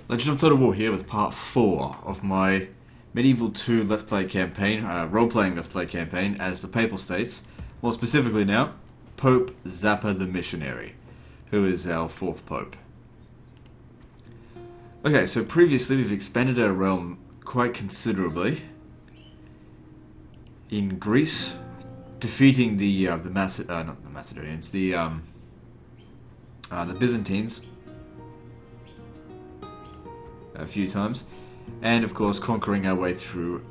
Legend of Total War here with part 4 of my Medieval 2 Let's Play campaign, role-playing Let's Play campaign as the Papal States. More specifically now, Pope Zappa the Missionary, who is our 4th Pope. Okay, so previously we've expanded our realm quite considerably. In Greece, defeating the Macedonians, the Byzantines a few times, and of course conquering our way through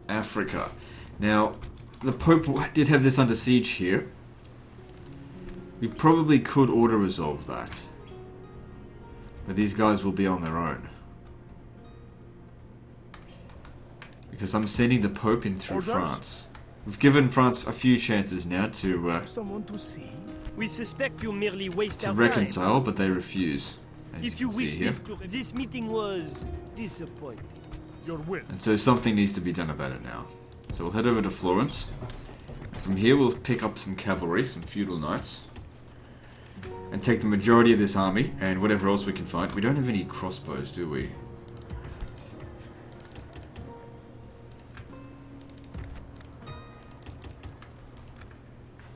Africa. Now, the Pope did have this under siege here. We probably could auto-resolve that, but these guys will be on their own. Because I'm sending the Pope in through France. We've given France a few chances now to Someone to see? We suspect you merely waste our reconcile, but they refuse. As If you you can see wish here. this meeting was disappointing. Your will. And so something needs to be done about it now. So we'll head over to Florence. From here we'll pick up some cavalry, some feudal knights, and take the majority of this army, and whatever else we can find. We don't have any crossbows, do we?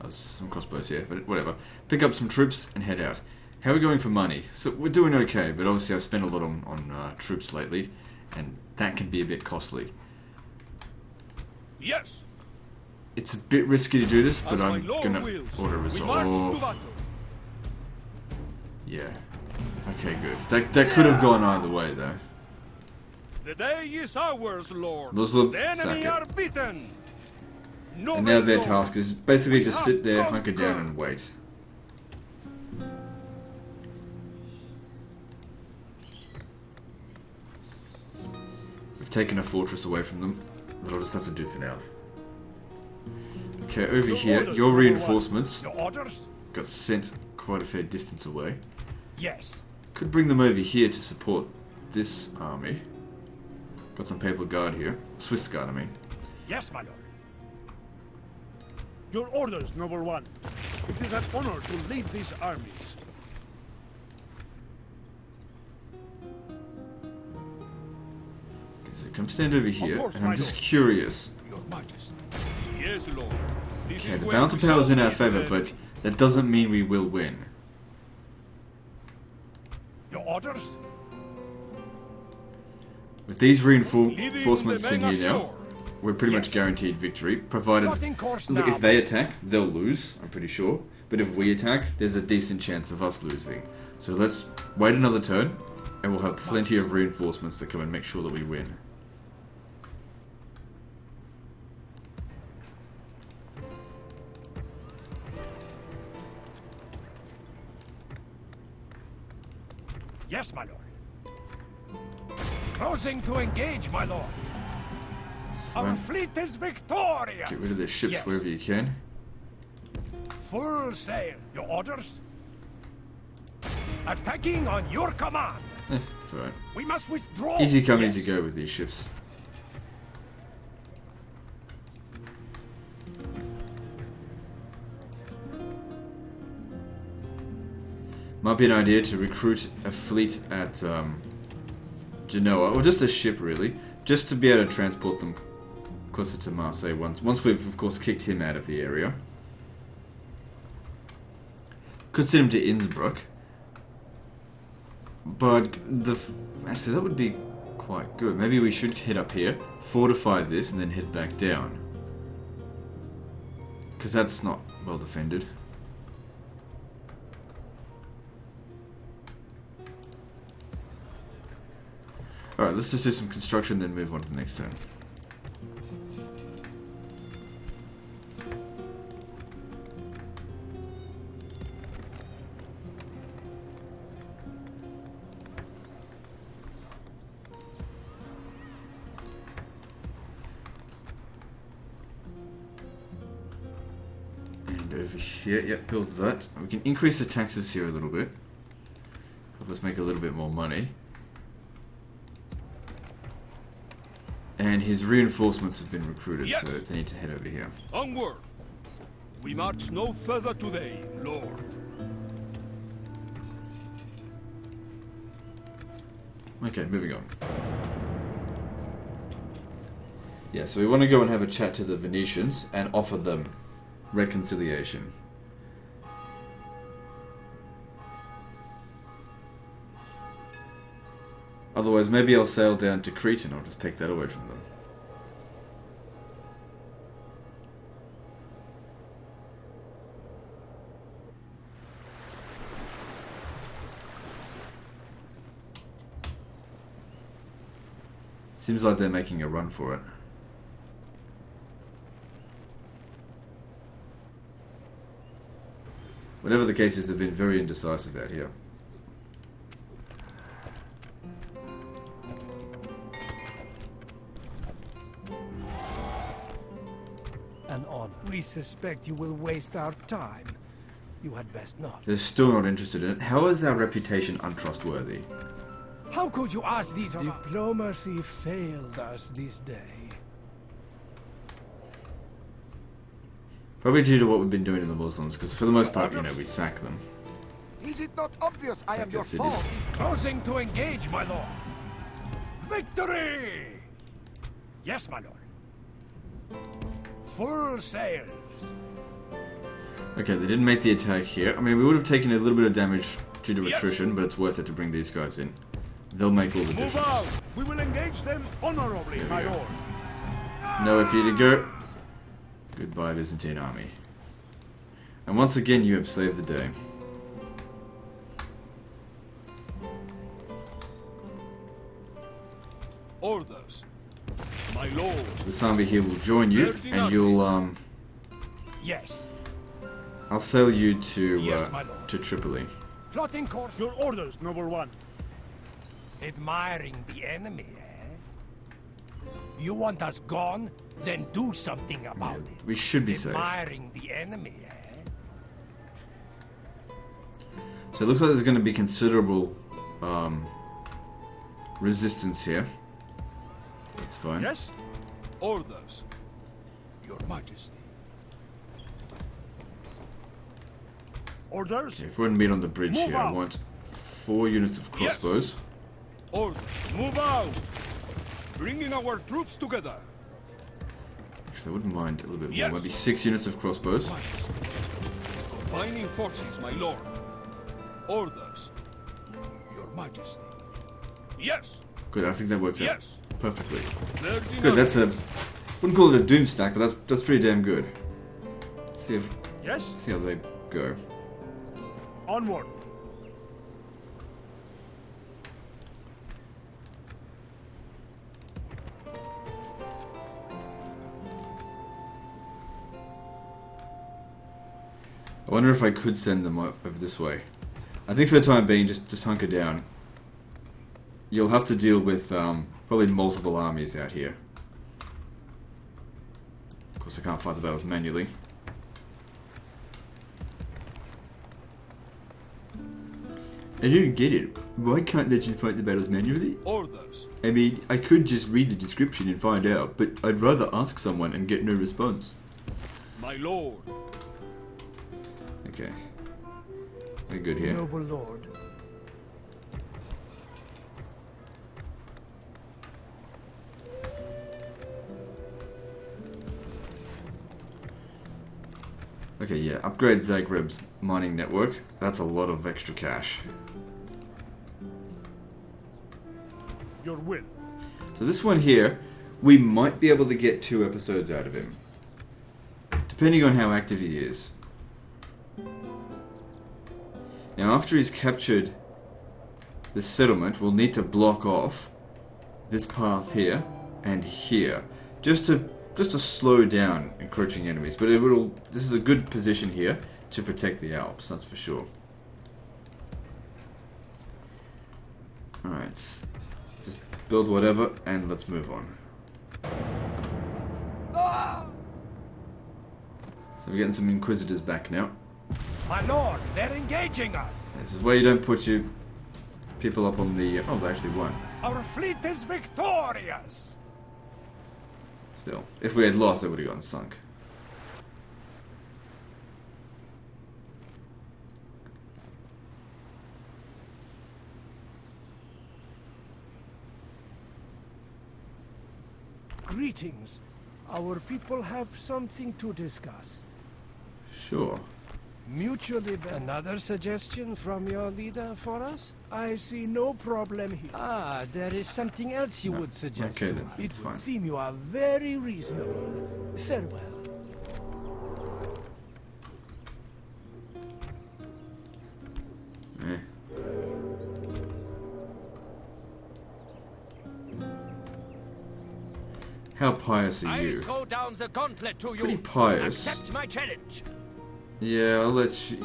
There's some crossbows here, but whatever. Pick up some troops and head out. How are we going for money? So we're doing okay, but obviously I've spent a lot on troops lately, and that can be a bit costly. Yes. It's a bit risky to do this, but As my I'm lord gonna wills, auto-resolve. we march to battle. Yeah. Okay, good. That could have gone either way, though. The day is ours, Lord. Muslim, The enemy sack are it. beaten. And now their task is basically to sit there, hunker down, and wait. We've taken a fortress away from them. That'll just have to do for now. Okay, over here, your reinforcements Your orders? got sent quite a fair distance away. Yes. Could bring them over here to support this army. Got some papal guard here. Swiss guard, I mean. Yes, my lord. Your orders, noble one. It is an honor to lead these armies. Okay, so come stand over here, course, and I'm my just lord. curious. Your majesty. Yes, lord. This Okay, is the where balance we of power is shall in our meet favour, them. but that doesn't mean we will win. Your orders? With these Leading reinforcements the in men here now, ashore. we're pretty much Yes. guaranteed victory, provided Plotting course look, now. if they attack, they'll lose, I'm pretty sure. But if we attack, there's a decent chance of us losing. So let's wait another turn, and we'll have plenty of reinforcements to come and make sure that we win. Yes, my lord. Closing to engage, my lord. Our Fine. fleet is victorious. Get rid of their ships Yes. wherever you can. Full sail. Your orders? Attacking on your command. It's alright. We must withdraw. Easy come, Yes. easy go with these ships. Might be an idea to recruit a fleet at Genoa, or just a ship really, just to be able to transport them closer to Marseille once we've of course kicked him out of the area. Could send him to Innsbruck, but actually that would be quite good. Maybe we should head up here, fortify this, and then head back down, because that's not well defended. Alright, let's just do some construction, then move on to the next turn. And over here, yep, build that. We can increase the taxes here a little bit. Help us make a little bit more money. And his reinforcements have been recruited, Yes. so they need to head over here. Onward. We march no further today, Lord. Okay, moving on. Yeah, so we want to go and have a chat to the Venetians and offer them reconciliation. Otherwise, maybe I'll sail down to Crete and I'll just take that away from them. Seems like they're making a run for it. Whatever the case is, they've been very indecisive out here. An honor. We suspect you will waste our time. You had best not. They're still not interested in it. How is our reputation untrustworthy? How could you ask these? Diplomacy failed us this day. Probably due to what we've been doing to the Muslims, because for the most part, you know, we sack them. Is it not obvious I am your cities. foe? Closing to engage, my lord. Victory! Yes, my lord. Full sails. Okay, they didn't make the attack here. I mean, we would have taken a little bit of damage due to attrition, but it's worth it to bring these guys in. They'll make all the Move difference. out! We will engage them honorably, my go. lord. Nowhere for you to go. Goodbye, Byzantine army. And once again, you have saved the day. Orders. My lord. This army here will join you, and you'll, Yes. I'll sail you to, Yes, my lord. to Tripoli. Plotting course. Your orders, noble one. Admiring the enemy, eh? You want us gone? Then do something about it. We should be safe. Admiring the enemy, eh? So it looks like there's going to be considerable resistance here. That's fine. Yes? Orders. Your Majesty. Orders. If we're going to meet on the bridge Move here, I out. want 4 units of crossbows. Orders. Move out. Bringing our troops together. Actually, I wouldn't mind a little bit more. Yes. Maybe 6 units of crossbows. Combining forces, my lord. Orders. Your Majesty. Yes. Good, I think that works Yes. out perfectly. Virgin Good, that's a... armies. Wouldn't call it a doom stack, but that's pretty damn good. Let's Yes. see how they go. Onward. I wonder if I could send them over this way. I think for the time being, just hunker down. You'll have to deal with probably multiple armies out here. Of course, I can't fight the battles manually. I don't get it. Why can't Legend fight the battles manually? Orders. I mean, I could just read the description and find out, but I'd rather ask someone and get no response. My lord. Okay. We're good here. Noble lord. Okay, yeah, upgrade Zagreb's mining network. That's a lot of extra cash. Your will. So this one here, we might be able to get 2 episodes out of him. Depending on how active he is. Now after he's captured the settlement, we'll need to block off this path here and here. Just to slow down encroaching enemies. But this is a good position here to protect the Alps, that's for sure. Alright. Just build whatever and let's move on. So we're getting some Inquisitors back now. My lord, they're engaging us. This is where you don't put your people up on the... Oh, they actually won. Our fleet is victorious. Still. If we had lost, they would have gotten sunk. Greetings. Our people have something to discuss. Sure. Mutually. Another suggestion from your leader for us? I see no problem here. Ah, there is something else you would suggest. Okay then, It it's would fine. seem you are very reasonable. Farewell. Eh. How pious are I you? throw down the gauntlet to Pretty you. pious. Accept my challenge. Yeah, I'll let you.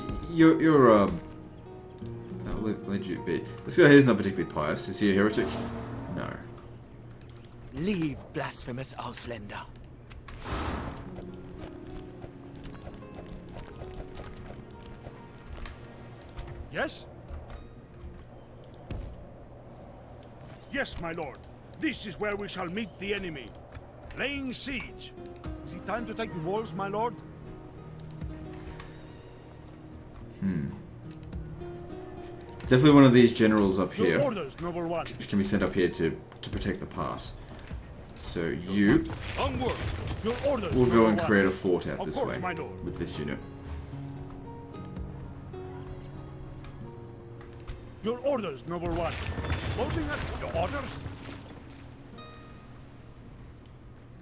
I'll let you be. This guy here's not particularly pious. Is he a heretic? No. Leave, blasphemous Ausländer. Yes? Yes, my lord. This is where we shall meet the enemy. Laying siege. Is it time to take the walls, my lord? Definitely one of these generals up Your here orders, noble one. can be sent up here to protect the pass. So you Onward. Your orders, will go noble and one. create a fort out Of this course, way my lord. with this unit. Your orders, noble one. Holding at your orders.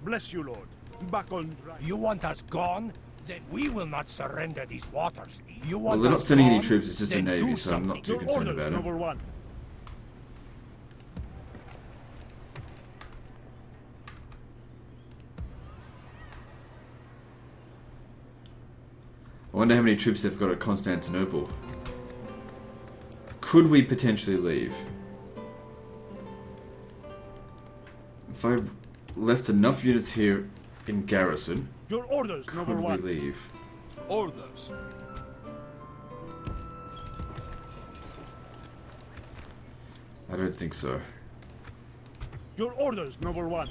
Bless you, lord. Back on track. You want us gone? Then we will not surrender these waters. You Well, want they're not us sending any gone? troops. It's just a Then navy, do so I'm not something. too Your concerned orders, about it. noble one. I wonder how many troops they've got at Constantinople. Could we potentially leave? If I left enough units here in garrison, Your orders, could noble we one. leave? Orders. I don't think so. Your orders, noble one.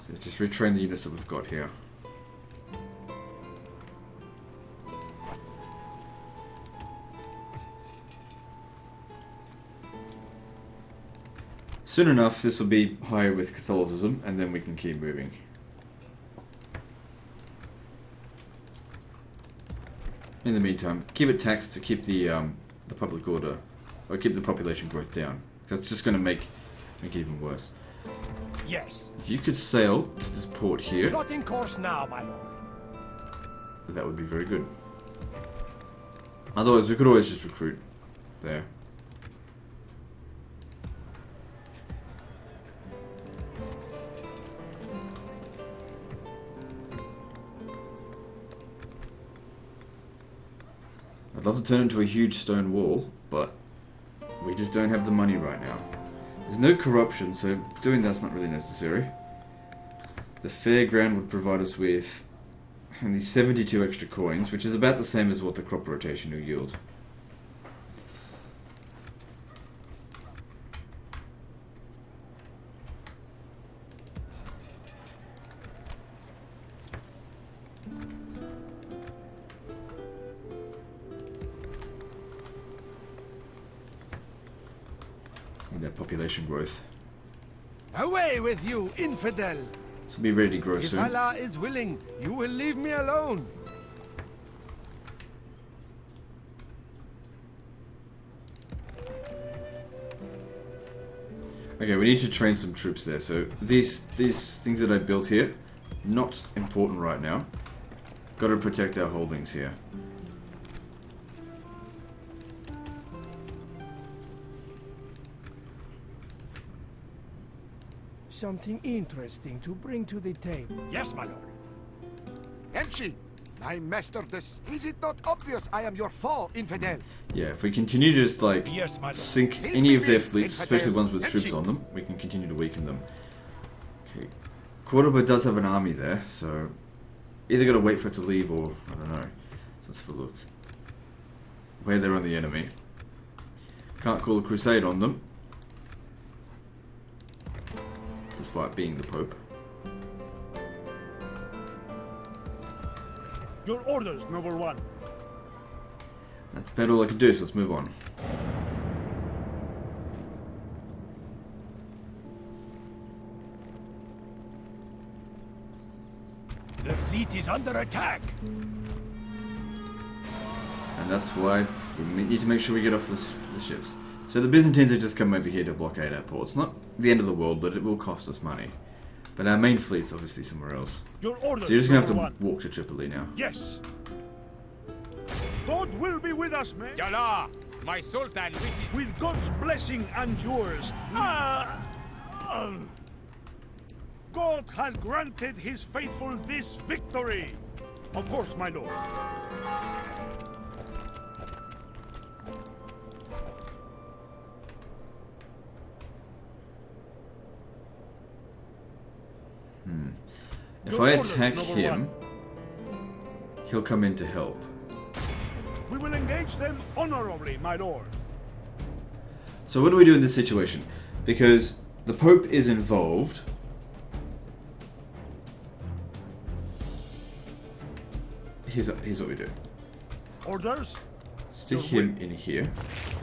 So just retrain the units that we've got here. Soon enough, this will be higher with Catholicism, and then we can keep moving. In the meantime, keep it taxed to keep the public order, or keep the population growth down. That's just going to make it even worse. Yes. If you could sail to this port here, Plotting course now, my lord. that would be very good. Otherwise, we could always just recruit there. I'd love to turn into a huge stone wall, but we just don't have the money right now. There's no corruption, so doing that's not really necessary. The fairground would provide us with these 72 extra coins, which is about the same as what the crop rotation will yield. And that population growth. Away with you, infidel! This will be ready to grow If soon. Allah is willing, you will leave me alone. Okay, we need to train some troops there. So these things that I built here, not important right now. Got to protect our holdings here. Something interesting to bring to the table. Yes, my lord. Emshi, my master, this. Is it not obvious I am your foe, infidel? Yeah, if we continue to just like Yes, my lord. sink any of their fleets, especially ones with troops on them, we can continue to weaken them. Okay, Cordoba does have an army there, so either got to wait for it to leave or I don't know. So let's have a look. Where they're on the enemy. Can't call a crusade on them, despite being the Pope. Your orders, noble one. That's about all I can do, so let's move on. It is under attack. And that's why we need to make sure we get off the ships. So the Byzantines have just come over here to blockade our ports. Not the end of the world, but it will cost us money. But our main fleet's obviously somewhere else. Your orders, So you're just going to number have to walk to Tripoli now. Yes. God will be with us, men. Yallah, my sultan wishes. With God's blessing and yours. God has granted his faithful this victory. Of course, my lord. If I attack him, he'll come in to help. We will engage them honorably, my lord. So what do we do in this situation? Because the Pope is involved. Here's what we do. Orders? Stick him in here.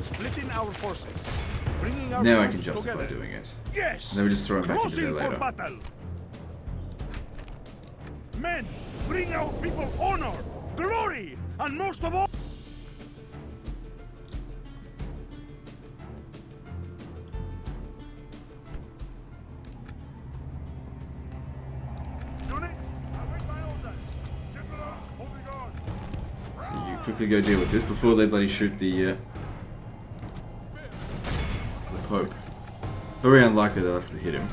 Splitting our forces. Bringing our Now I can troops justify together. doing it. Yes. And then we just throw him back into Closing there for later. battle. Men, bring our people honor, glory, and most of all... Units, await my orders. Generals, holding on. So you quickly go deal with this before they bloody shoot the Pope. Very unlikely they'll actually hit him.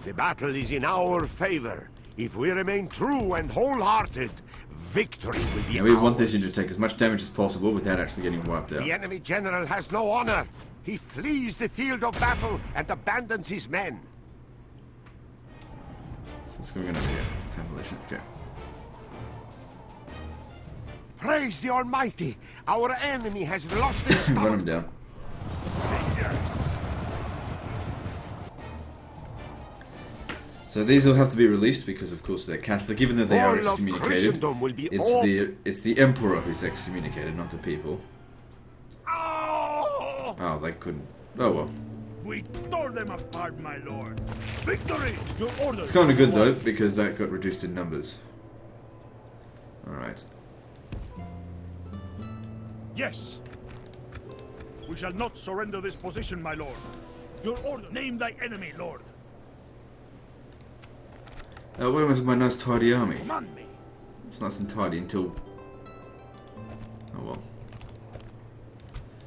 The battle is in our favor. If we remain true and wholehearted, victory will be Yeah, we want ours. this unit to take as much damage as possible without actually getting wiped out. The enemy general has no honor. He flees the field of battle and abandons his men. So what's going on over here? Demolition, okay. Praise the Almighty! Our enemy has lost his Run him stomach. down. So these will have to be released because, of course, they're Catholic, even though they are All of excommunicated. Christendom will be It's the Emperor who's excommunicated, not the people. Oh, they couldn't. Oh well. We tore them apart, my lord. Victory! Your orders. It's kind of good though because that got reduced in numbers. All right. Yes. We shall not surrender this position, my lord. Your order. Name thy enemy, lord. What was my nice tidy army? Command me. It's nice and tidy until. Oh well.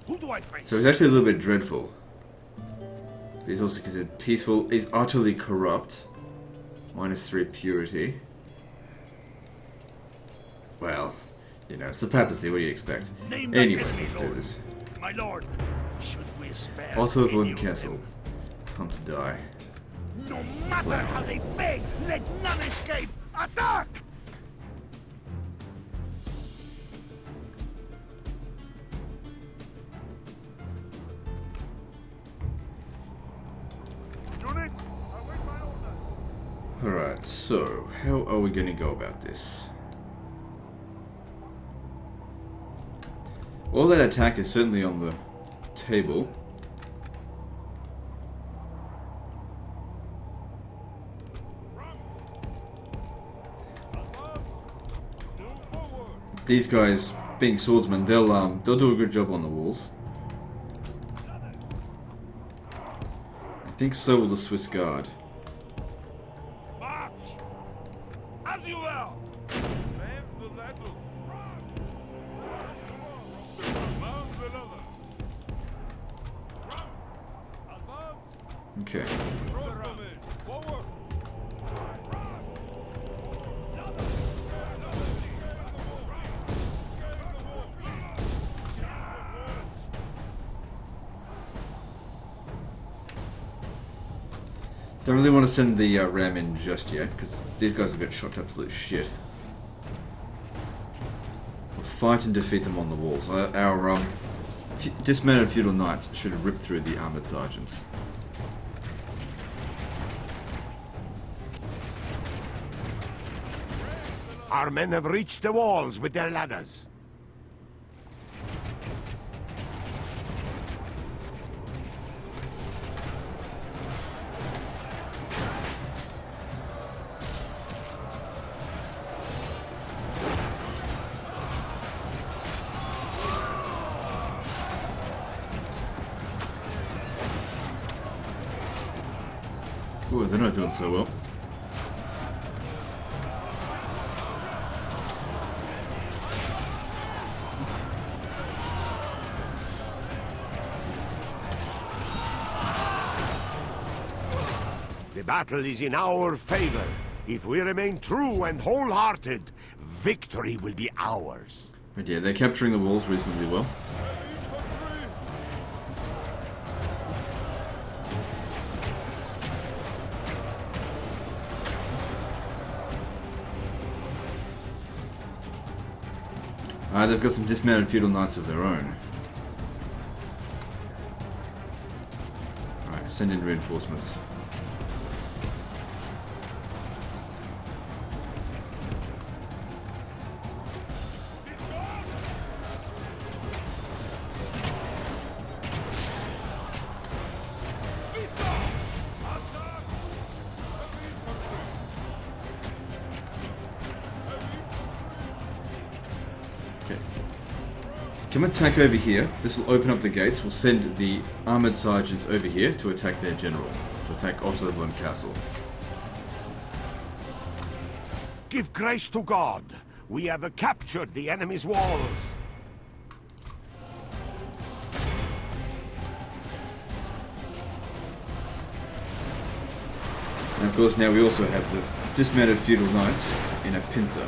Who do I face? So he's actually a little bit dreadful. But he's also considered peaceful. He's utterly corrupt. -3 purity. Well, you know, it's the papacy. What do you expect? Name thy Anyway, enemy, let's do lord. this. My lord, should we spare Otto any von of Kessel. them? Time to die. No matter Clown. how they beg, let none escape. Attack! Units, await my orders. Alright, so how are we going to go about this? All that attack is certainly on the table. These guys, being swordsmen, they'll do a good job on the walls. I think so will the Swiss Guard. March! As you will! Okay. Don't really want to send the ram in just yet, because these guys will get shot to absolute shit. We'll fight and defeat them on the walls. Our dismounted feudal knights should rip through the armoured sergeants. Our men have reached the walls with their ladders. Ooh, they're not doing so well. The battle is in our favor. If we remain true and wholehearted, victory will be ours. But yeah, they're capturing the walls reasonably well. They've got some dismounted feudal knights of their own. Alright, send in reinforcements. Come attack over here. This will open up the gates. We'll send the armoured sergeants over here to attack their general. To attack Otto von Castle. Give grace to God. We have captured the enemy's walls. And of course now we also have the dismounted feudal knights in a pincer.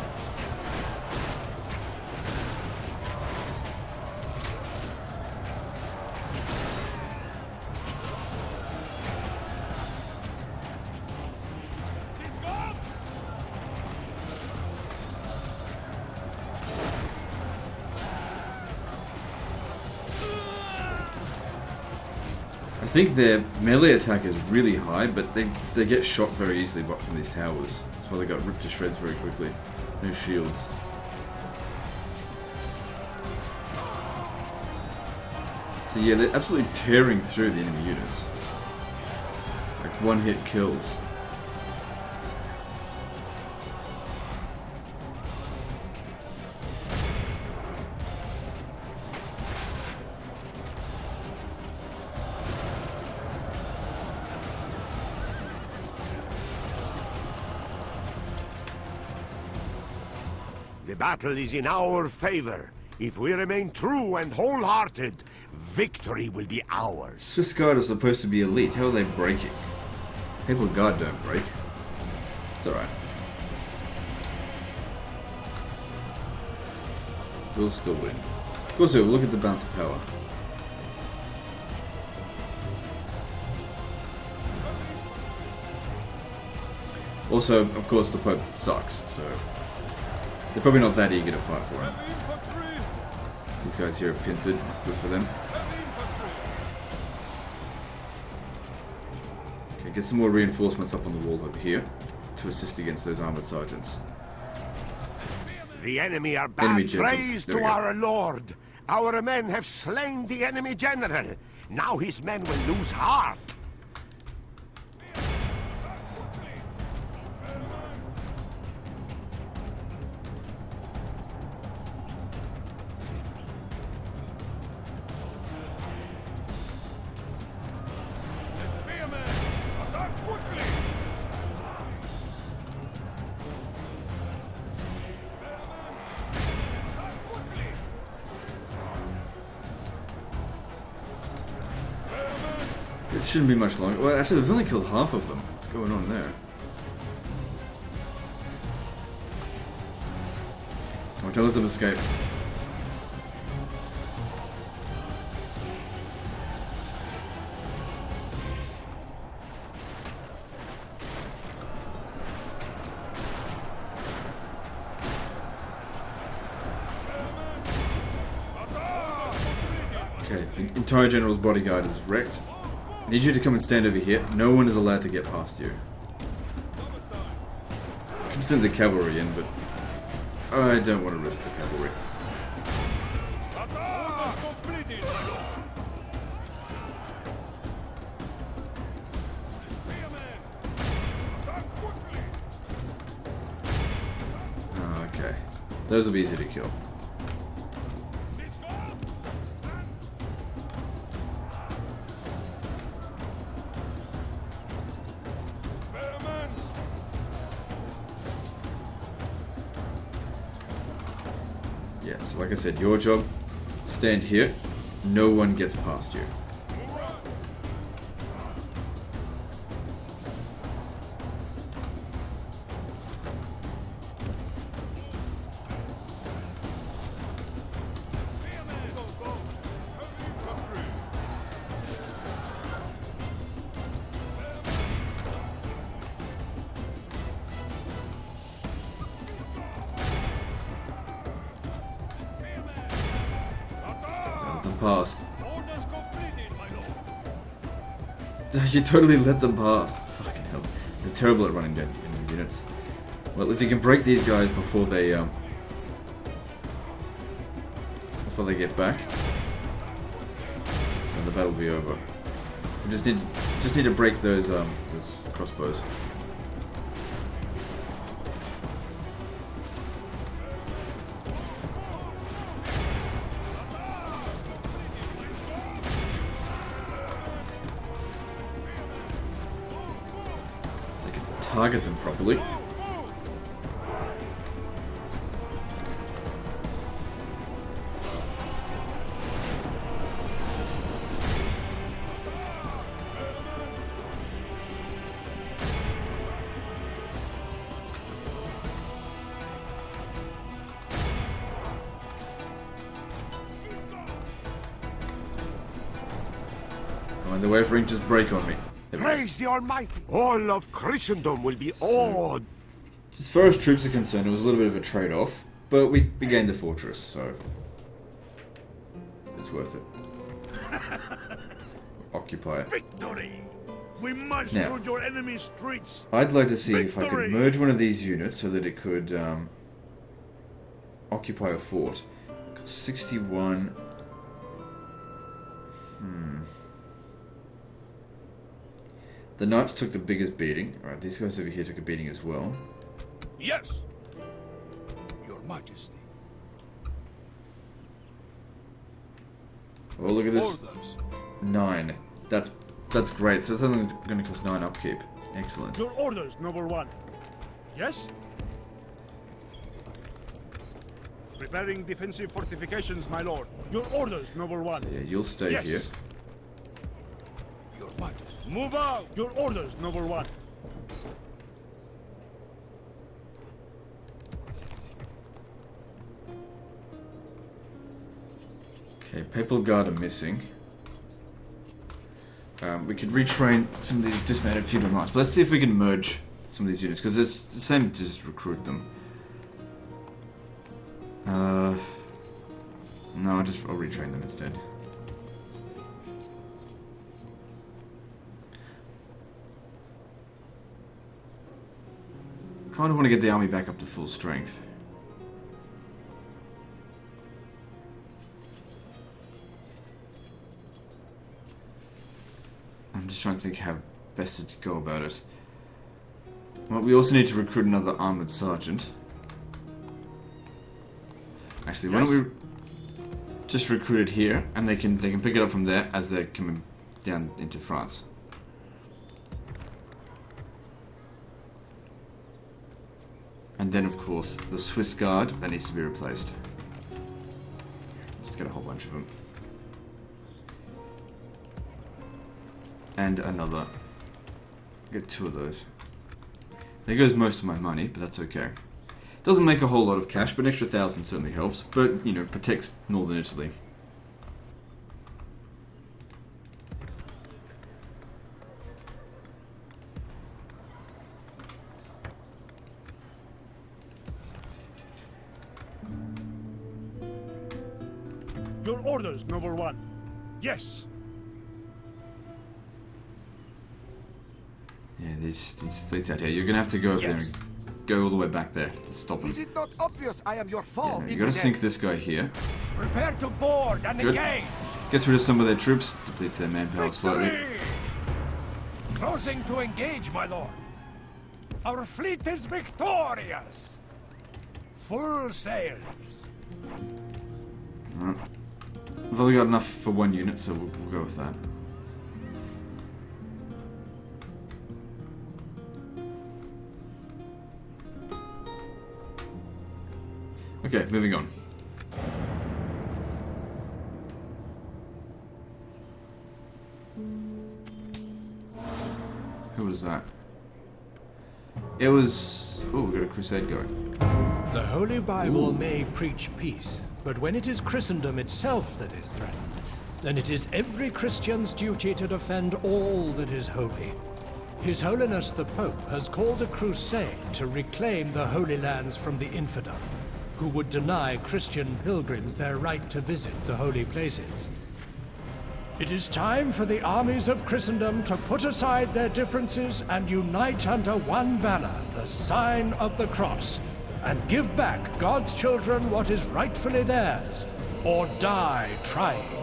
I think their melee attack is really high, but they get shot very easily from these towers. That's why they got ripped to shreds very quickly. No shields. So yeah, they're absolutely tearing through the enemy units. Like one-hit kills. The battle is in our favor. If we remain true and wholehearted, victory will be ours. Swiss Guard are supposed to be elite. How are they breaking? Papal Guard don't break. It's alright. We'll still win. Of course, we'll look at the balance of power. Also, of course, the Pope sucks, so they're probably not that eager to fight for him. These guys here are pincered. Good for them. Okay, get some more reinforcements up on the wall over here to assist against those armored sergeants. The enemy are bad. Praise to our Lord. Our men have slain the enemy general. Now his men will lose heart. It shouldn't be much longer. Well, actually, we've only killed half of them. What's going on there? Oh, don't let them escape. Okay, the entire general's bodyguard is wrecked. I need you to come and stand over here. No one is allowed to get past you. I can send the cavalry in, but I don't want to risk the cavalry. Oh, okay. Those will be easy to kill. So like I said, your job, stand here. No one gets past you. Pass. You totally let them pass. Fucking hell. They're terrible at running dead enemy units. Well, if you can break these guys before they get back, then the battle will be over. We just need to break those crossbows. Target them properly. Come on, the wavering just break on me. Praise the Almighty! All of Christendom will be awed. As far as troops are concerned, it was a little bit of a trade-off, but we gained the fortress, so it's worth it. Occupy it. Victory! We march Now, through your enemy's streets. I'd like to see if I Victory! could merge one of these units so that it could occupy a fort. 61. The knights took the biggest beating. Alright, these guys over here took a beating as well. Yes, Your Majesty. Well, look at this. Orders. 9. That's great. So it's only going to cost 9 upkeep. Excellent. Your orders, noble one. Yes? Preparing defensive fortifications, my lord. Your orders, noble one. So yeah, you'll stay Yes. here. Your Majesty. Move out! Your orders, noble one. Okay, Papal Guard are missing. We could retrain some of these dismounted feudal knights, but let's see if we can merge some of these units, because it's the same to just recruit them. No, I'll retrain them instead. Kind of want to get the army back up to full strength. I'm just trying to think how best to go about it. Well, we also need to recruit another armored sergeant. Actually, why don't we just recruit it here, and they can pick it up from there as they're coming down into France. And then, of course, the Swiss Guard, that needs to be replaced. Just get a whole bunch of them. And another. Get 2 of those. There goes most of my money, but that's okay. Doesn't make a whole lot of cash, but an extra 1,000 certainly helps. But, you know, protects northern Italy. Your orders, noble one. Yes. Yeah, these fleets out here. You're gonna have to go over there and go all the way back there to stop them. Is it not obvious I am your foe? Yeah, no, you gotta sink this guy here. Prepare to board and Good. engage. Gets rid of some of their troops, depletes their manpower slightly. Closing to engage, my lord. Our fleet is victorious. Full sails. We've only got enough for 1 unit, so we'll go with that. Okay, moving on. Who was that? It was... Oh, we got a crusade going. The Holy Bible may preach peace, but when it is Christendom itself that is threatened, then it is every Christian's duty to defend all that is holy. His Holiness the Pope has called a crusade to reclaim the Holy Lands from the infidel, who would deny Christian pilgrims their right to visit the holy places. It is time for the armies of Christendom to put aside their differences and unite under one banner, the sign of the cross, and give back God's children what is rightfully theirs, or die trying.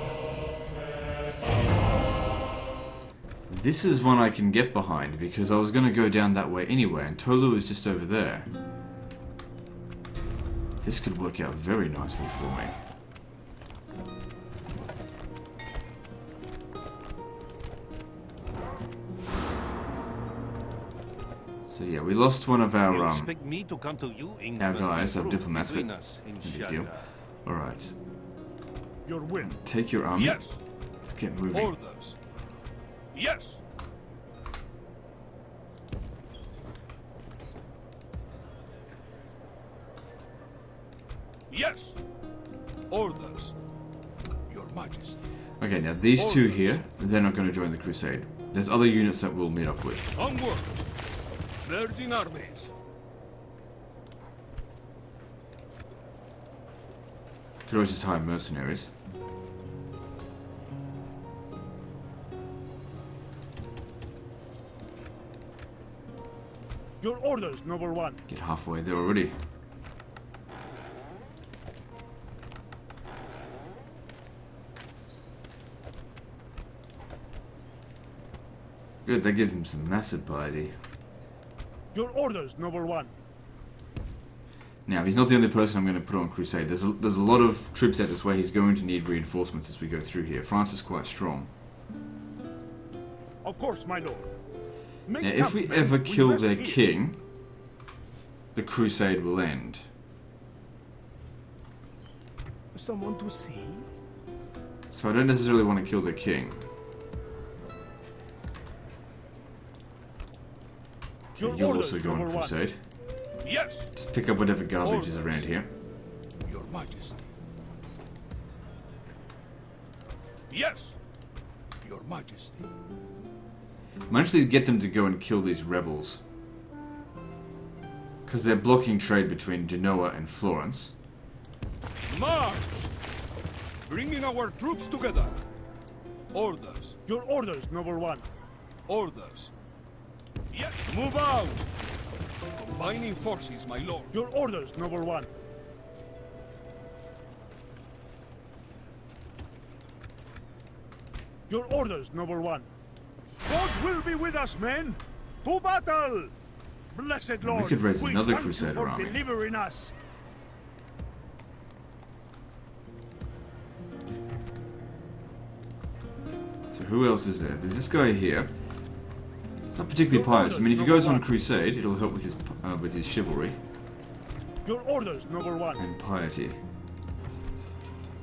This is one I can get behind, because I was going to go down that way anyway, and Tolu is just over there. This could work out very nicely for me. So yeah, we lost one of our guys, our diplomats, but no big deal. Alright. Your will. Take your army. Yes. Let's get moving. Orders. Yes. Yes. Orders. Your Majesty. Okay, now these two here, they're not going to join the crusade. There's other units that we'll meet up with. Onward. Merging armies. Could always just hire mercenaries. Your orders, noble one. Get halfway there already. Good, that gives him some massive piety. Your orders, noble one. Now, he's not the only person I'm going to put on crusade. There's a lot of troops out this way. He's going to need reinforcements as we go through here. France is quite strong. Of course, my lord. Now, if we ever kill their king, the crusade will end. Someone to see? So I don't necessarily want to kill their king. Okay, you'll also go on crusade. Yes. Just pick up whatever garbage is around here. Your Majesty. Yes. Your Majesty. Managed to get them to go and kill these rebels. Because they're blocking trade between Genoa and Florence. March! Bringing our troops together. Orders. Your orders, noble one. Orders. Yes. Move out! Combining forces, my lord. Your orders, noble one. Your orders, noble one. God will be with us, men. To battle! Blessed Lord, we could raise another thank you crusader for army. delivering us. So who else is there? There's this guy here. It's not particularly pious. I mean, if he goes on a crusade, it'll help with his chivalry. Your orders, noble one. And piety.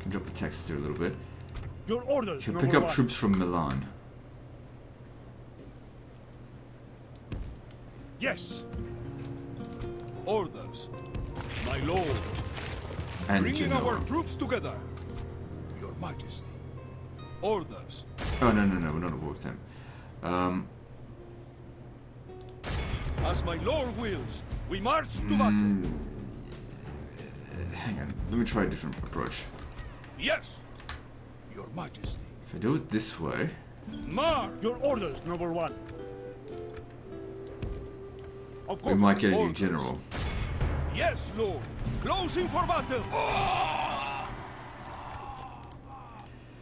Can drop the taxes there a little bit. Your orders, He'll noble pick up one. troops from Milan. Yes. Orders, my lord. And Bringing Genoa. our troops together. Your Majesty. Orders. Oh, no, we're not at war with them. As my lord wills, we march to battle. Hang on, let me try a different approach. Yes. Your Majesty. If I do it this way... March. Your orders, noble one. Of we course. might get a new Orders. general. Yes, lord. Closing for battle.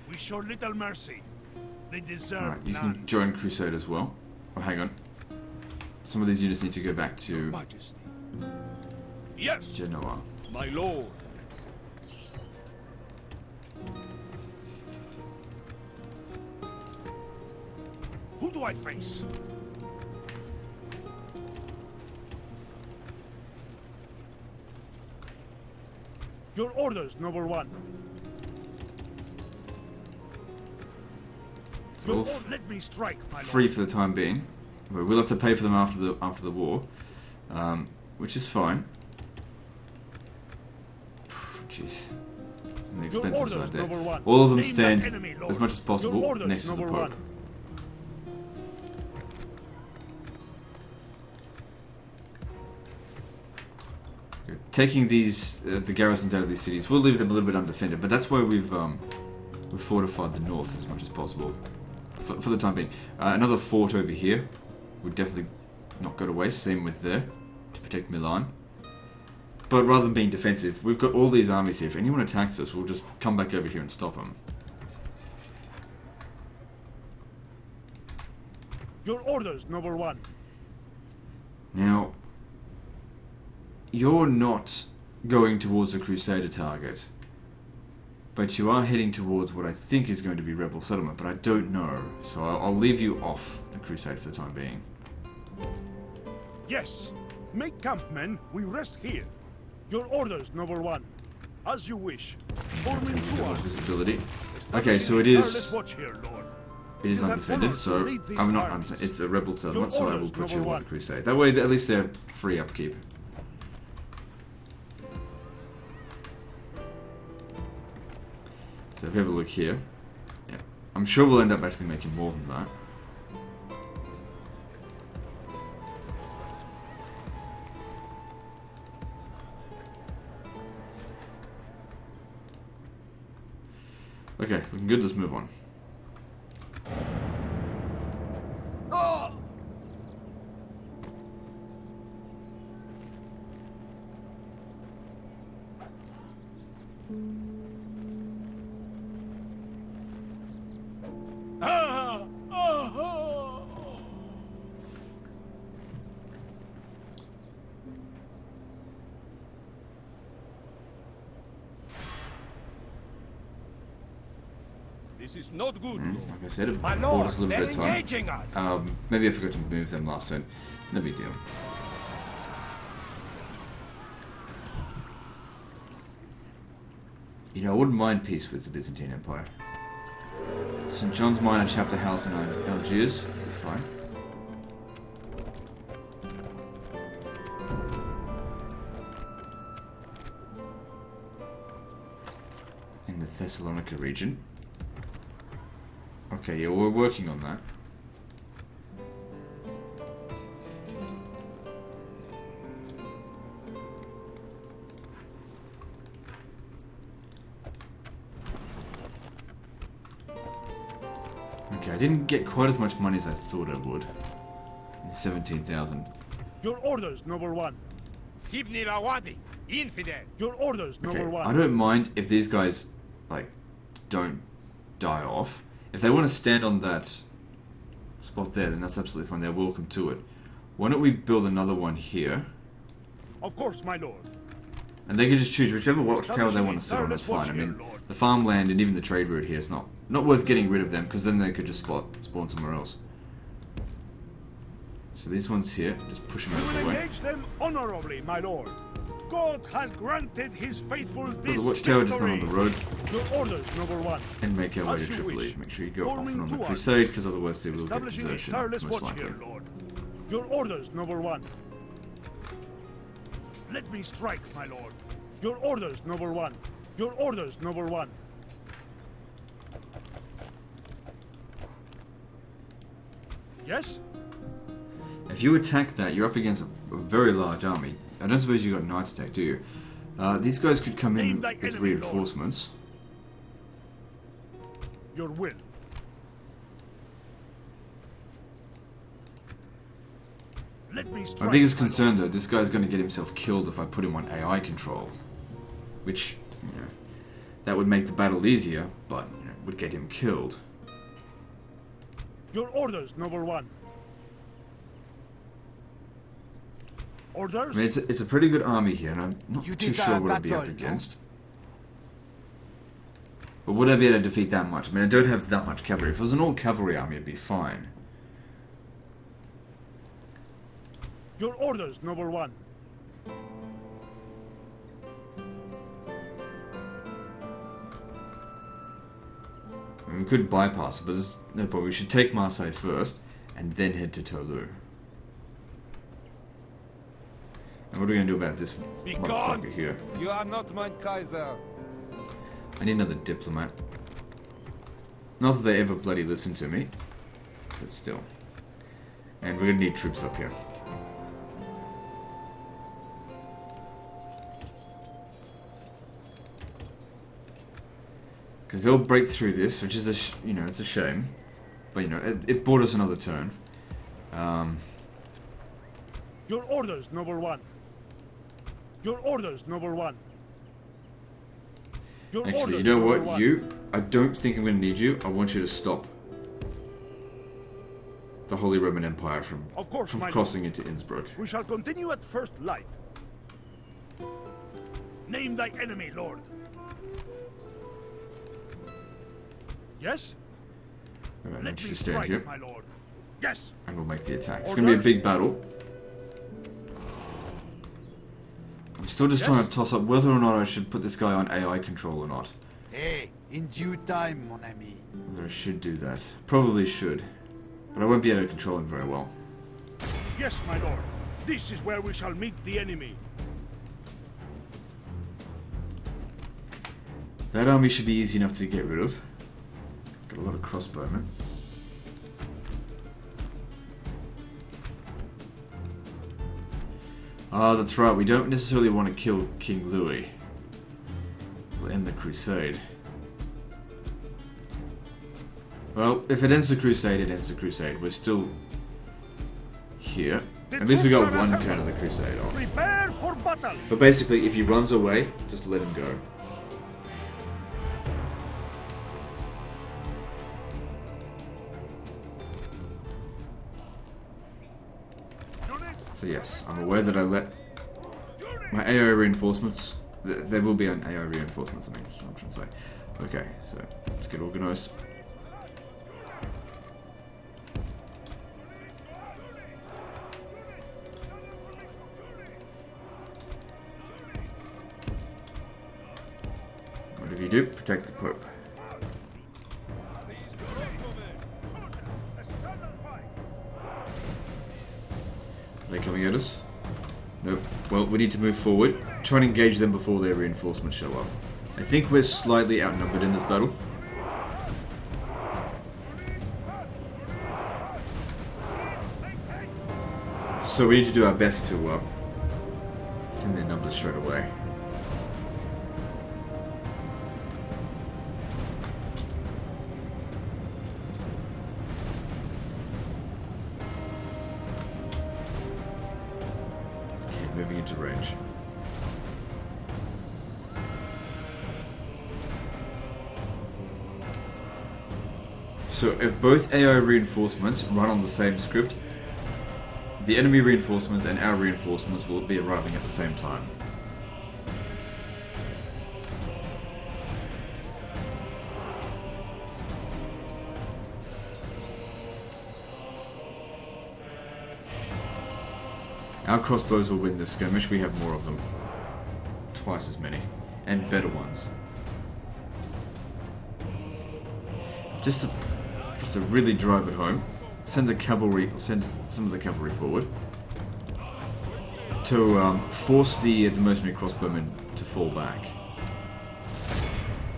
We show little mercy. They deserve Alright, you none. can join crusade as well. Oh, hang on. Some of these units need to go back to Majesty. Yes, Genoa. my lord. Who do I face? Your orders, noble one. all Let me strike, my free lord. for the time being. But we'll have to pay for them after the war, which is fine. Jeez, it's on the expensive side there. All of them stand as much as possible next to the Pope. Taking these the garrisons out of these cities will leave them a little bit undefended, but that's why we've fortified the north as much as possible for the time being. Another fort over here would definitely not go to waste. Same with there to protect Milan. But rather than being defensive, we've got all these armies here. If anyone attacks us, we'll just come back over here and stop them. Your orders, number one. Now, you're not going towards a Crusader target, but you are heading towards what I think is going to be rebel settlement, but I don't know, so I'll leave you off the Crusade for the time being. Yes. Make camp, men. We rest here. Your orders, number one. As you wish. Forming visibility. Okay, so it is here, Lord. it is undefended, so I'm not understand. It's a rebel settlement, so I will put you on the Crusade. That way, at least they're free upkeep. So if you have a look here, yeah, I'm sure we'll end up actually making more than that. Okay, looking good, let's move on. This is not good. Like I said, it My bought lord, us a little they're bit of time. engaging us. Maybe I forgot to move them last turn. No big deal. You know, I wouldn't mind peace with the Byzantine Empire. St. John's Minor Chapter House in Algiers, that'd be fine. In the Thessalonica region. Okay, yeah, we're working on that. Okay, I didn't get quite as much money as I thought I would. 17,000. Your orders, number one. Sibni Rawadi, infidel. Your orders, Okay, number one. I don't mind if these guys, like, don't die off. If they want to stand on that spot there, then that's absolutely fine. They're welcome to it. Why don't we build another one here? Of course, my lord. And they can just choose whichever watchtower they want to sit on, that's fine. I mean, the farmland and even the trade route here is not worth getting rid of them, because then they could just spawn somewhere else. So these ones here, just push them We out of will the way. engage them honorably, my lord. God has granted his faithful Put this the watchtower just down on victory. the road Your orders, number one. and make our way As to you Tripoli. wish. Make sure you go Forming often on the two crusade, because otherwise they will get Establishing a desertion, tireless most watch likely. here, lord. Your orders, number one. Let me strike, my lord. Your orders, number one. Your orders, number one. Yes? If you attack that, you're up against a very large army. I don't suppose you got knights attack, do you? These guys could come in Aim thy as enemy, reinforcements. Your will. Let me strike. My biggest my concern, though, this guy's going to get himself killed if I put him on AI control. Which, you know, that would make the battle easier, but, you know, would get him killed. lord. Your orders, number one. Orders? I mean, it's a pretty good army here, and I'm not You too sure desire what I'd be up battle, no? against. But would I be able to defeat that much? I mean, I don't have that much cavalry. If it was an all-cavalry army, it'd be fine. Your orders, number one. I We could bypass it, but there's no point. We should take Marseille first, and then head to Toulouse. And what are we going to do about this motherfucker here? You are not my Kaiser. I need another diplomat. Not that they ever bloody listen to me, but still. And we're going to need troops up here. Because they'll break through this, which is it's a shame, but it bought us another turn. Your orders, number one. Your orders, number one. Your Actually, orders, you know number what? one. I don't think I'm going to need you. I want you to stop the Holy Roman Empire from crossing into Innsbruck. We shall continue at first light. Name thy enemy, Lord. Yes? Alright, Let let's me just stand strike, here, my lord. Yes. and we'll make the attack. It's going to be a big battle. I'm still just trying to toss up whether or not I should put this guy on AI control or not. Hey, in due time, mon ami. Whether I should do that. Probably should. But I won't be able to control him very well. Yes, my lord. This is where we shall meet the enemy. That army should be easy enough to get rid of. Got a lot of crossbowmen. Ah, that's right, we don't necessarily want to kill King Louis. We'll end the crusade. Well, if it ends the crusade, it ends the crusade. We're still here. At least we got one turn of the crusade off. Prepare for battle. But basically, if he runs away, just let him go. So yes, I'm aware that I let my AI reinforcements... There will be an AI reinforcements, I mean, that's what I'm trying to say. Okay, so let's get organised. Whatever you do, protect the Pope. Are they coming at us? Nope. Well, we need to move forward. Try and engage them before their reinforcements show up. I think we're slightly outnumbered in this battle. So we need to do our best to thin their numbers straight away. Moving into range. So if both AI reinforcements run on the same script, the enemy reinforcements and our reinforcements will be arriving at the same time. Our crossbows will win this skirmish, we have more of them. Twice as many. And better ones. Just to really drive it home, send some of the cavalry forward. To force the mercenary crossbowmen to fall back.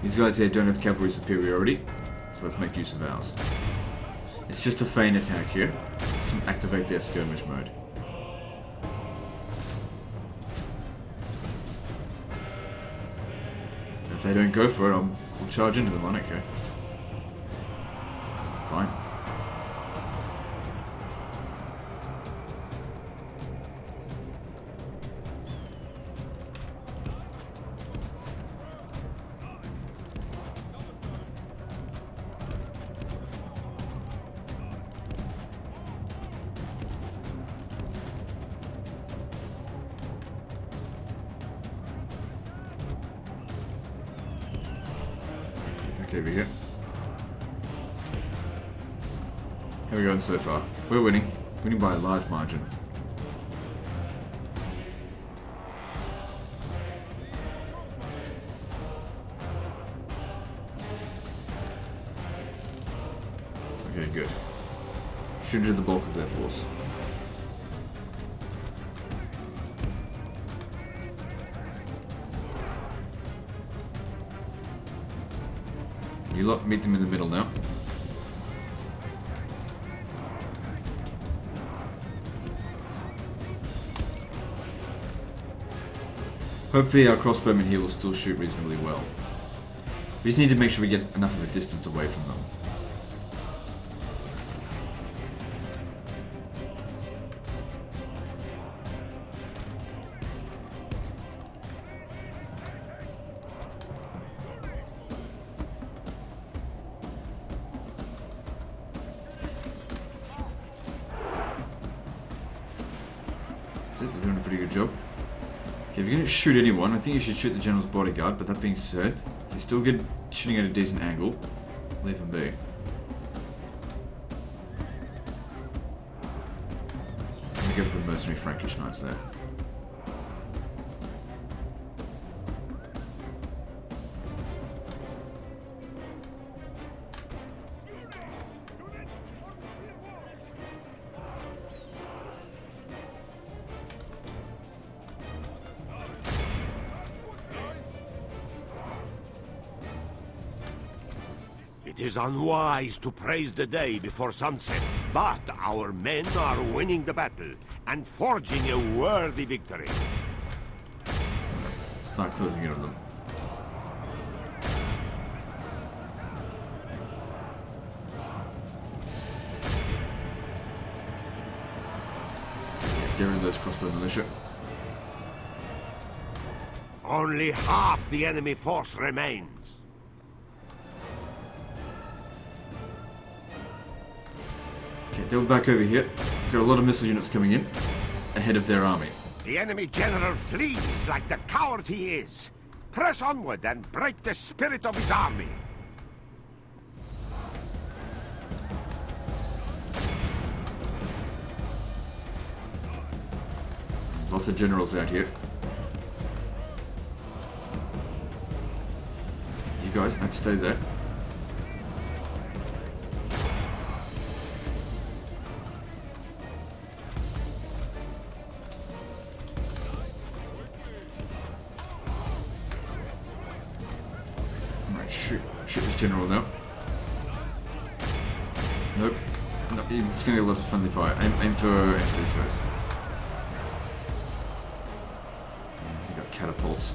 These guys here don't have cavalry superiority, so let's make use of ours. It's just a feint attack here, to activate their skirmish mode. If they don't go for it, I'll charge into them on it, okay? Fine. Okay, over here. How are we going so far? We're winning. Winning by a large margin. Okay, good. Shoot into the bulk of their force. You lot meet them in the middle now. Hopefully our crossbowmen here will still shoot reasonably well. We just need to make sure we get enough of a distance away from them. That's it, they're doing a pretty good job. Okay, if you're going to shoot anyone, I think you should shoot the general's bodyguard, but that being said, if they still get shooting at a decent angle, leave them be. I'm going to go for the mercenary Frankish knights there. It is unwise to praise the day before sunset, but our men are winning the battle and forging a worthy victory. Start closing in on them. Get rid of those crossbow militia. Only half the enemy force remains. Okay, they're back over here. Got a lot of missile units coming in, ahead of their army. The enemy general flees like the coward he is. Press onward and break the spirit of his army. Lots of generals out here. You guys, let's stay there. Shoot this general now. Nope. No, it's going to get lots of friendly fire. Aim for these guys. They've got catapults.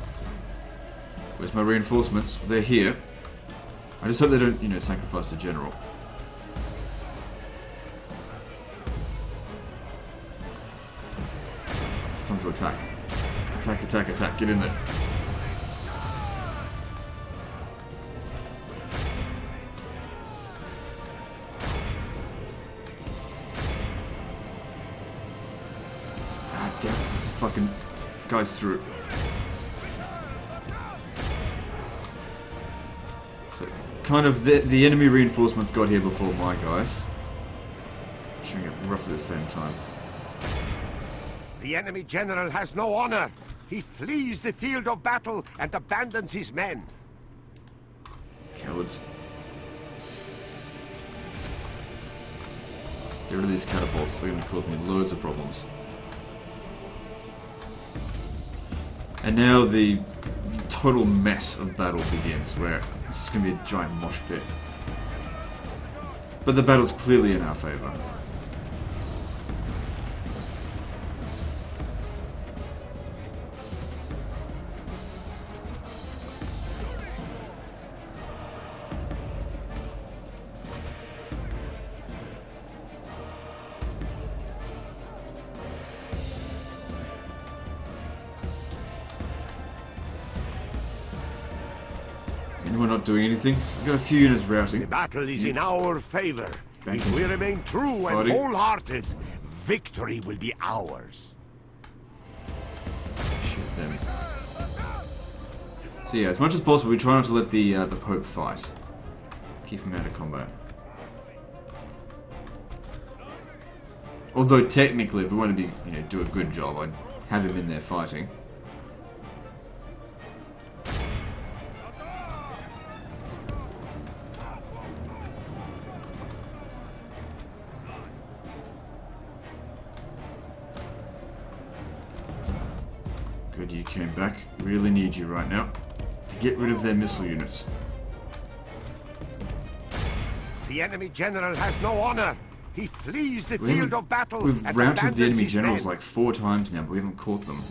Where's my reinforcements? They're here. I just hope they don't, sacrifice the general. It's time to attack. Attack, attack, attack. Get in there. Fucking guys through. So, kind of the enemy reinforcements got here before my guys. Showing up roughly at the same time. The enemy general has no honor. He flees the field of battle and abandons his men. Cowards. Get rid of these catapults. They're going to cause me loads of problems. And now the total mess of battle begins, where this is going to be a giant mosh pit. But the battle's clearly in our favour. We're not doing anything. We've got a few units routing. The battle is in our favor. Back If we remain true and fighting. wholehearted, victory will be ours. Shoot them. So yeah, as much as possible, we try not to let the Pope fight. Keep him out of combat. Although technically, if we want to be, do a good job, I'd have him in there fighting. Good, you came back. Really need you right now to get rid of their missile units. The enemy general has no honor. He flees the field of battle. We've and routed the abandons enemy his generals men. like 4 times now, but we haven't caught them.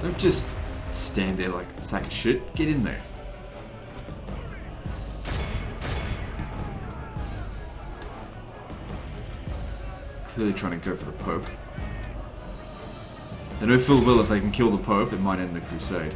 Don't just stand there like a sack of shit. Get in there. Clearly trying to go for the Pope. They know full well if they can kill the Pope, it might end the crusade.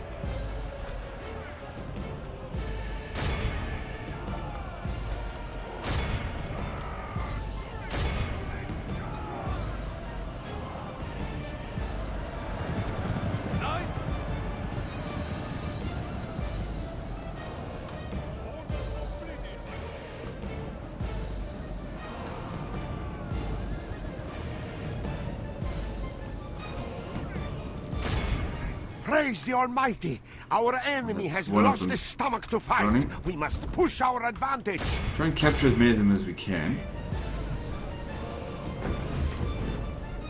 Praise the Almighty! Our enemy That's has one of lost them. his stomach to fight. Running. We must push our advantage. Try and capture as many of them as we can.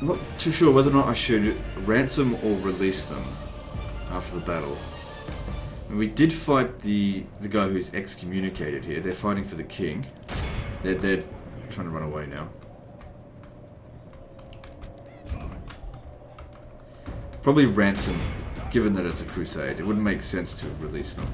I'm not too sure whether or not I should ransom or release them after the battle. And we did fight the guy who's excommunicated here. They're fighting for the king. They're trying to run away now. Probably ransom, given that it's a crusade. It wouldn't make sense to release them.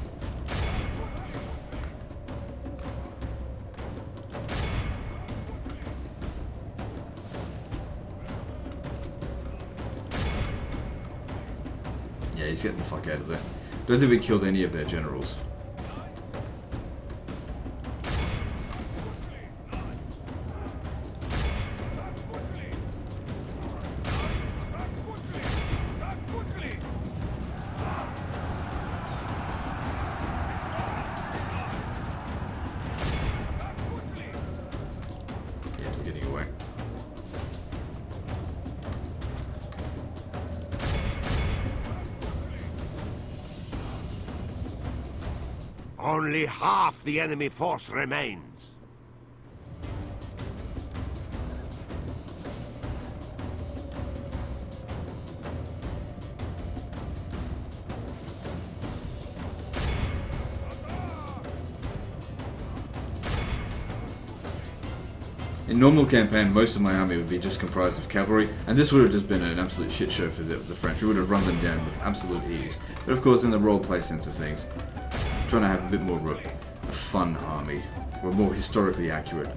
Yeah, he's getting the fuck out of there. Don't think we killed any of their generals. Yeah, we're getting away. Only half the enemy force remains. In normal campaign, most of my army would be just comprised of cavalry, and this would have just been an absolute shit show for the French. We would have run them down with absolute ease. But of course, in the roleplay sense of things, trying to have a bit more of a fun army, or a more historically accurate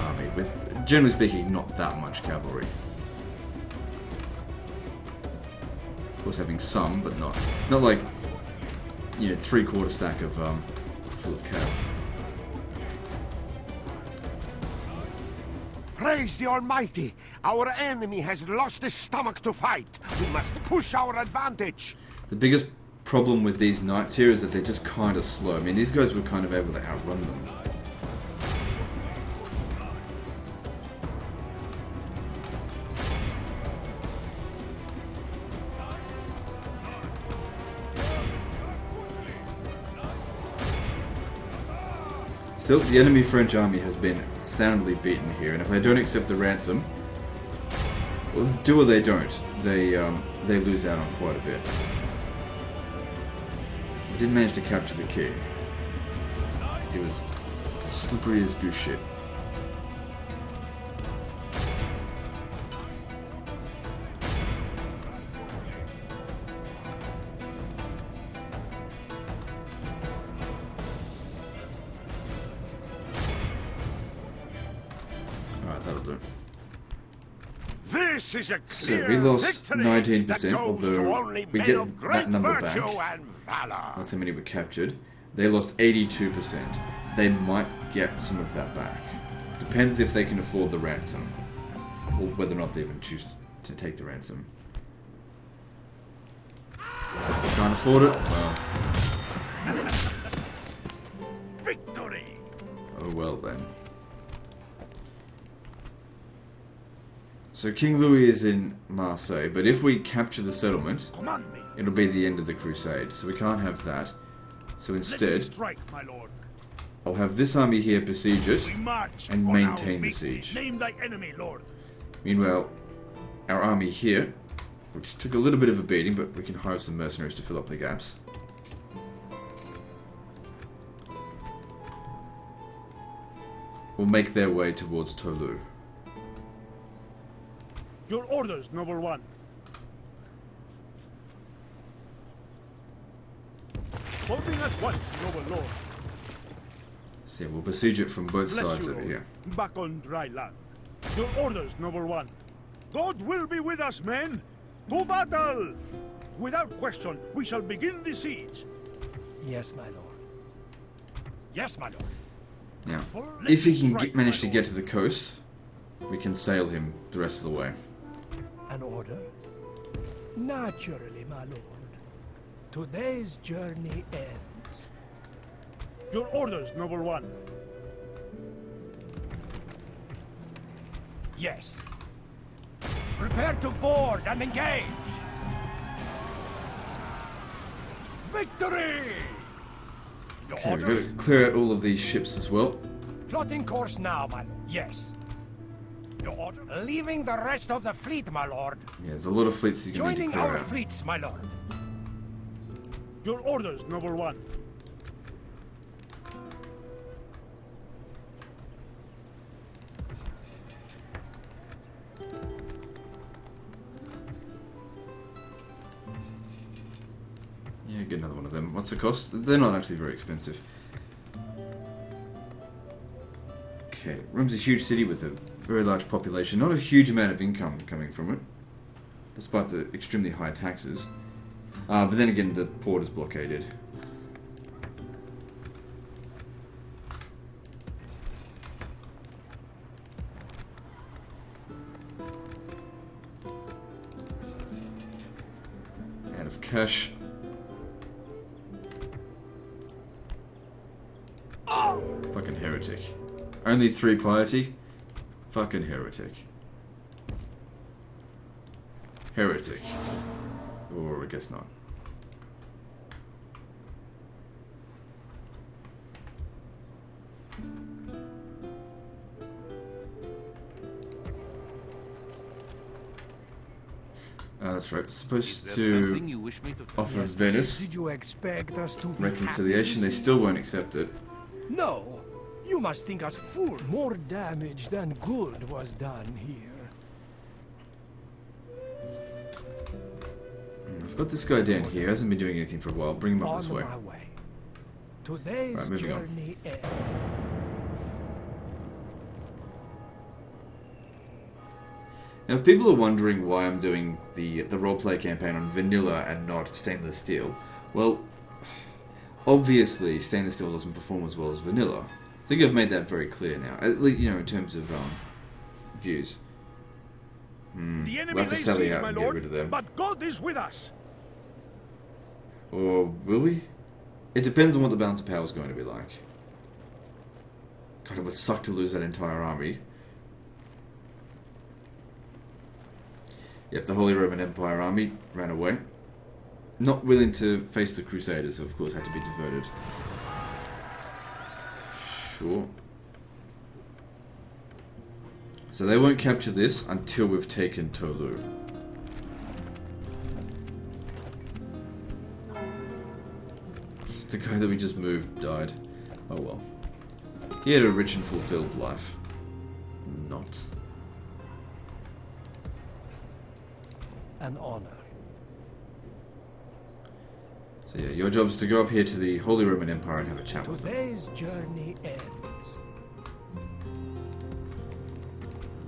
army, with, generally speaking, not that much cavalry. Of course, having some, but not like, you know, 3/4 stack of full of cav. Praise the Almighty! Our enemy has lost his stomach to fight. We must push our advantage. The biggest problem with these knights here is that they're just kind of slow. I mean, these guys were kind of able to outrun them. Still, the enemy French army has been soundly beaten here, and if they don't accept the ransom, well, do or they don't, they lose out on quite a bit. Did manage to capture the king. He was slippery as goose shit. Alright, that'll do. This is a clear So we lost victory 19%, that goes to although only we men get of great that number virtue back. and valor. That's how many were captured. They lost 82%. They might get some of that back. Depends if they can afford the ransom, or whether or not they even choose to take the ransom. Can't afford it? Well. Victory! Oh well then. So King Louis is in Marseille, but if we capture the settlement, Command me. it'll be the end of the crusade. So we can't have that. So Let me instead, strike, my lord. I'll have this army here besiege it, We march and on maintain our the victory. siege. Name thy enemy, lord. Meanwhile, our army here, which took a little bit of a beating, but we can hire some mercenaries to fill up the gaps. Will make their way towards Tolu. Your orders, noble one. Holding at once, noble lord. So yeah, we'll besiege it from both Bless sides you, over lord. here. Back on dry land. Your orders, noble one. God will be with us, men. To battle! Without question, we shall begin the siege. Yes, my lord. Yes, my lord. Now, if he can manage to get to the coast, we can sail him the rest of the way. An order? Naturally, my lord. Today's journey ends. Your orders, noble one. Yes. Prepare to board and engage. Victory! Your Okay, we've got orders? to clear out all of these ships as well. Plotting course now, my lord. Yes. Your order? Leaving the rest of the fleet, my lord. Yeah, there's a lot of fleets you're going to need Joining to clear our out. fleets, my lord. Your orders, noble one. Yeah, get another one of them. What's the cost? They're not actually very expensive. Okay, Rome's a huge city with a very large population. Not a huge amount of income coming from it, despite the extremely high taxes. But then again, the port is blockaded. Out of cash. Fucking heretic. Only 3 piety? Fucking heretic. Heretic. Or I guess not. That's right. It's supposed to offer Venice Did you expect us to be reconciliation. They still won't accept it. No. You must think us fools. More damage than good was done here. I've got this guy down here. Hasn't been doing anything for a while. Bring him up this way. On my way. Today's Right, moving on. journey ends. Now, if people are wondering why I'm doing the roleplay campaign on vanilla and not stainless steel, well, obviously stainless steel doesn't perform as well as vanilla. I think I've made that very clear now. At least, in terms of views. The enemy We'll have to lays sally siege, out my and get lord, rid of them. but God is with us. Or will we? It depends on what the balance of power is going to be like. God, it would suck to lose that entire army. Yep, the Holy Roman Empire army ran away. Not willing to face the Crusaders, who of course had to be diverted. Sure. So they won't capture this until we've taken Tolu. The guy that we just moved died. Oh well. He had a rich and fulfilled life. Not. An honor. So yeah, your job is to go up here to the Holy Roman Empire and have a chat with them. Today's journey ends.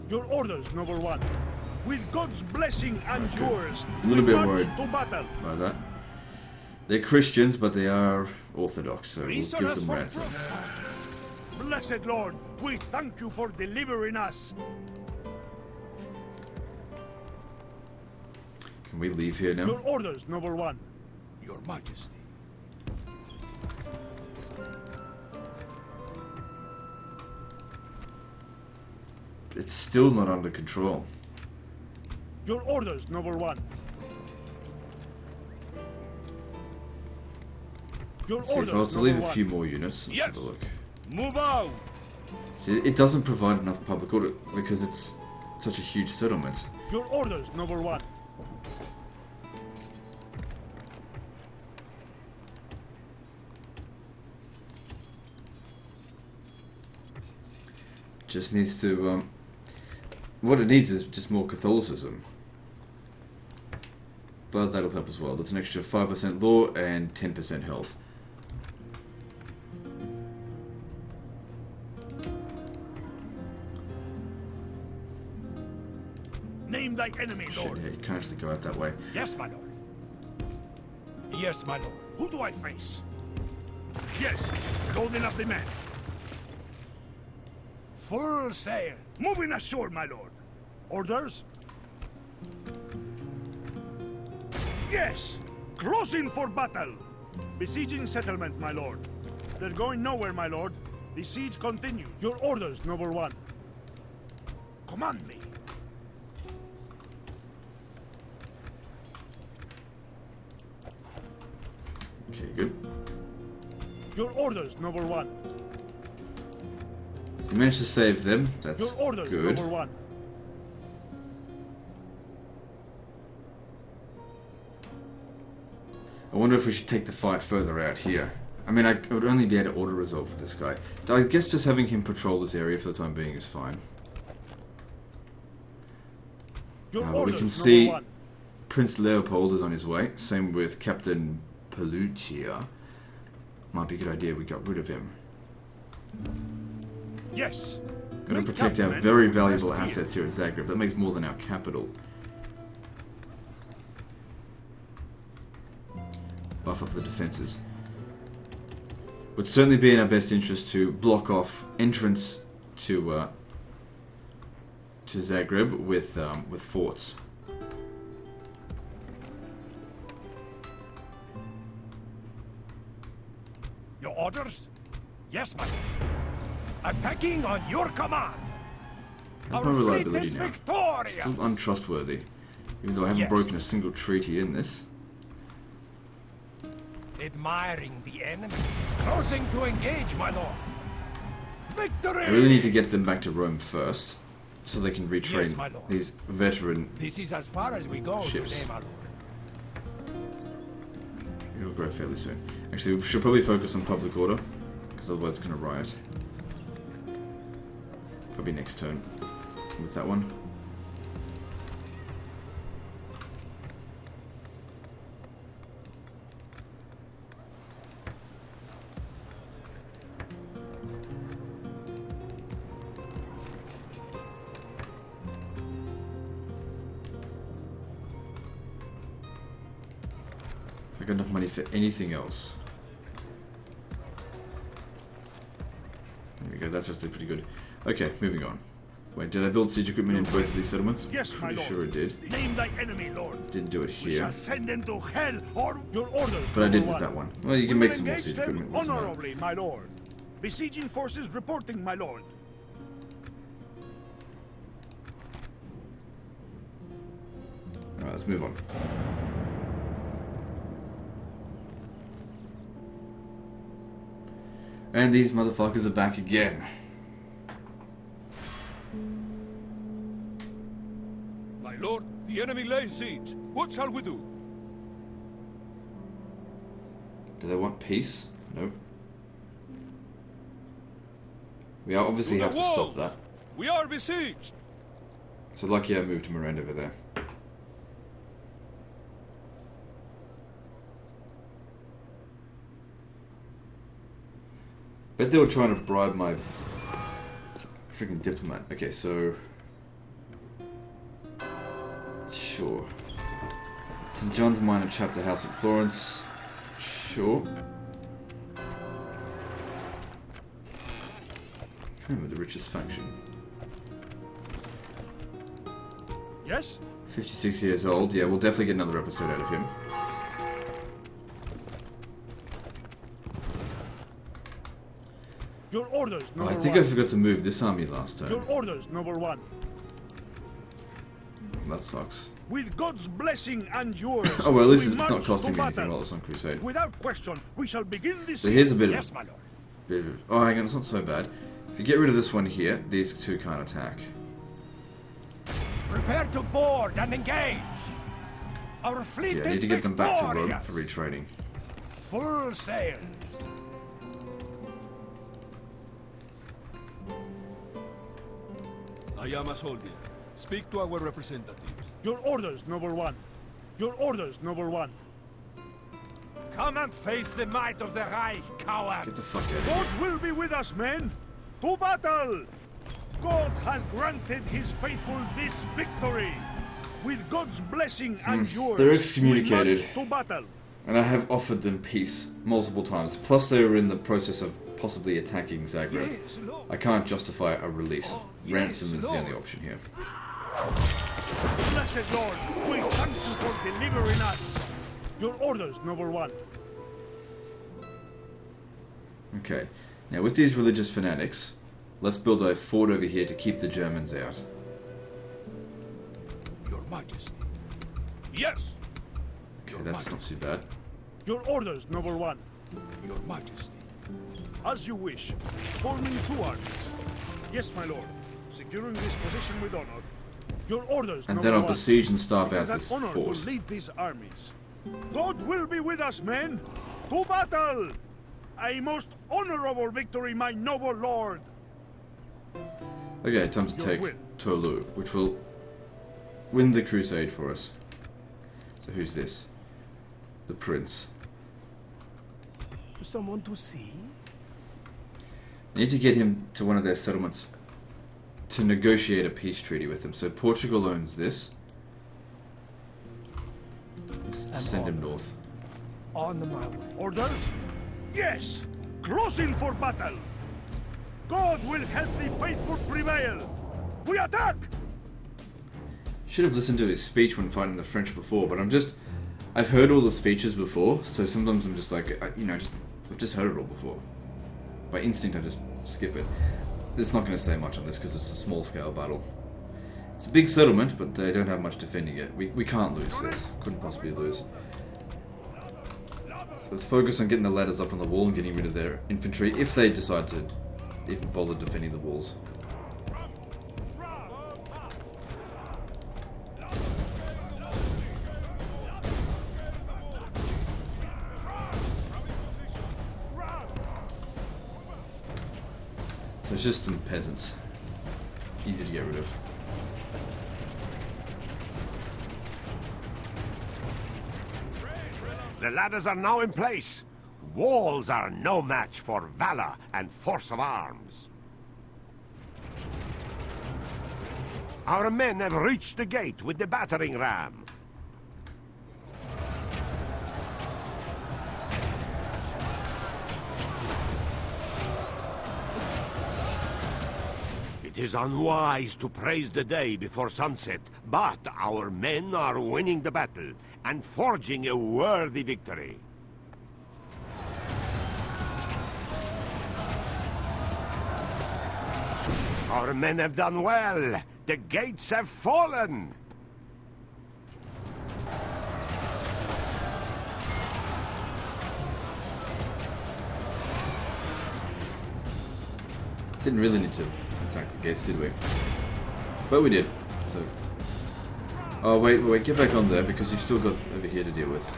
Your orders, noble one. With God's blessing and Okay. yours, A little we bit march worried. to battle. About that. They're Christians, but they are Orthodox, so we'll give them ransom. Blessed Lord, we thank you for delivering us. Can we leave here now? Your orders, noble one. Your Majesty. It's still not under control. Your orders, noble one. Your See, if I orders, was to leave noble a one. few more units, let's have a look. Move out. See, it doesn't provide enough public order because it's such a huge settlement. Your orders, noble one. Just needs to, what it needs is just more Catholicism. But that'll help as well. That's an extra 5% law and 10% health. Name thy enemy, Lord. Shit, yeah, you can't actually go out that way. Yes, my lord. Yes, my lord. Who do I face? Yes, loading up the men. Full sail. Moving ashore, my lord. Orders? Yes! Closing for battle! Besieging settlement, my lord. They're going nowhere, my lord. The siege continues. Your orders, noble one. Command me. Okay, good. Your orders, noble one. So you managed to save them. That's Your orders, good. noble one. I wonder if we should take the fight further out here. I mean, I would only be able to auto-resolve with this guy. I guess just having him patrol this area for the time being is fine. Your We orders, can noble see one. Prince Leopold is on his way. Same with Captain Pelucia. Might be a good idea we got rid of him. Yes. Gotta Make protect our Captain very and valuable rest assets here at Zagreb. That makes more than our capital. Buff up the defenses. Would certainly be in our best interest to block off entrance to Zagreb with forts. Your orders? Yes, my lord. Attacking on your command. How's my Our fleet reliability is now? victorious. Still untrustworthy. Even though I haven't Yes. broken a single treaty in this. Admiring the enemy. Closing to engage, my lord. Victory! I really need to get them back to Rome first, so they can retrain Yes, my lord. these veteran. This is as far as we go Ships. today, my lord. It'll grow fairly soon. Actually, we should probably focus on public order, because otherwise it's going to riot. Probably next turn with that one. I got enough money for anything else. There we go, that's actually pretty good. Okay, moving on. Wait, did I build siege equipment in both of these settlements? Yes, my Pretty lord. sure I did. Name thy enemy, Lord. Didn't do it We here, shall send them to hell, or your orders. but I did noble with that one. one. Well, you can We make will some more engage siege them equipment. What's the matter? honorably, my lord. Besieging forces reporting, my lord. Alright, let's move on. And these motherfuckers are back again. My lord, the enemy lays siege. What shall we do? Do they want peace? No. We obviously To the have to stop walls! that. We are besieged. So lucky I moved Miranda over there. Bet they were trying to bribe my freaking diplomat. Okay, so sure. St. John's Minor Chapter House at Florence. Sure. With the richest faction. Yes? 56 years old. Yeah, we'll definitely get another episode out of him. Your orders, Oh, number I think one. I forgot to move this army last Your turn. orders, number one. That sucks. With God's blessing and yours. Oh well, at least we it's not march costing to me anything battle. while it's on Crusade. Without question, we shall begin this. So here's a bit of Yes, my lord. Oh, hang on, it's not so bad. If you get rid of this one here, these two can't attack. Prepare to board and engage. Our fleet Yeah, I need is to get them back to Rome victorious. for retraining. Full sails. I am a soldier. Speak to our representatives. Your orders, noble one. Your orders, noble one. Come and face the might of the Reich, coward. Get the fuck out of God here. will be with us, men. To battle! God has granted his faithful this victory. With God's blessing and yours, They're excommunicated. we march to battle. And I have offered them peace multiple times. Plus they were in the process of possibly attacking Zagreb. Yes, Lord. I can't justify a release. yes, Ransom is the Lord. only option here. Blessed Lord, we thank you for delivering us. Your orders, noble one. Okay. Now with these religious fanatics, let's build a fort over here to keep the Germans out. Your Majesty. Yes, Okay, that's not too bad. Your orders, noble one. Your Majesty. As you wish. Forming 2 armies. Yes, my lord. Securing this position with honor. Your orders, And noble then I'll one. besiege and starve It out is an this honor fort. to lead these armies. God will be with us, men. To battle! A most honorable victory, my noble lord. Okay, time to Your take will. Toulouse, which will win the crusade for us. So who's this? The prince. Someone to see? I need to get him to one of their settlements to negotiate a peace treaty with them. So Portugal owns this. Let's send him north. On my way. Orders? Yes! Closing for battle! God will help the faithful prevail! We attack! Should have listened to his speech when fighting the French before, but I've heard all the speeches before, so sometimes I'm just like, I've just heard it all before. By instinct, I just skip it. It's not going to say much on this because it's a small-scale battle. It's a big settlement, but they don't have much defending it. We can't lose this. Couldn't possibly lose. So let's focus on getting the ladders up on the wall and getting rid of their infantry if they decide to even bother defending the walls. So it's just some peasants. Easy to get rid of. The ladders are now in place. Walls are no match for valor and force of arms. Our men have reached the gate with the battering ram. It is unwise to praise the day before sunset, but our men are winning the battle and forging a worthy victory. Our men have done well. The gates have fallen. Didn't really need to attack the gates, did we? But we did. So. Oh wait, get back on there because you've still got over here to deal with.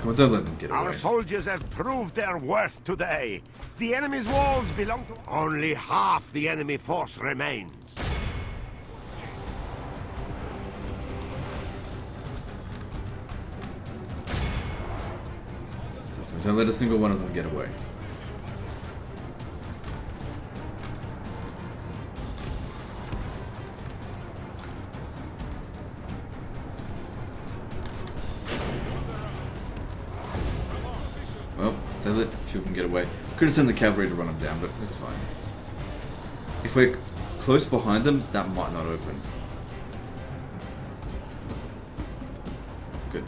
Come on, don't let them get away. Our soldiers have proved their worth today. The enemy's walls belong to... Only half the enemy force remains. Don't let a single one of them get away. Well, they let a few of them get away. Could have sent the cavalry to run them down, but that's fine. If we're close behind them, that might not open. Good.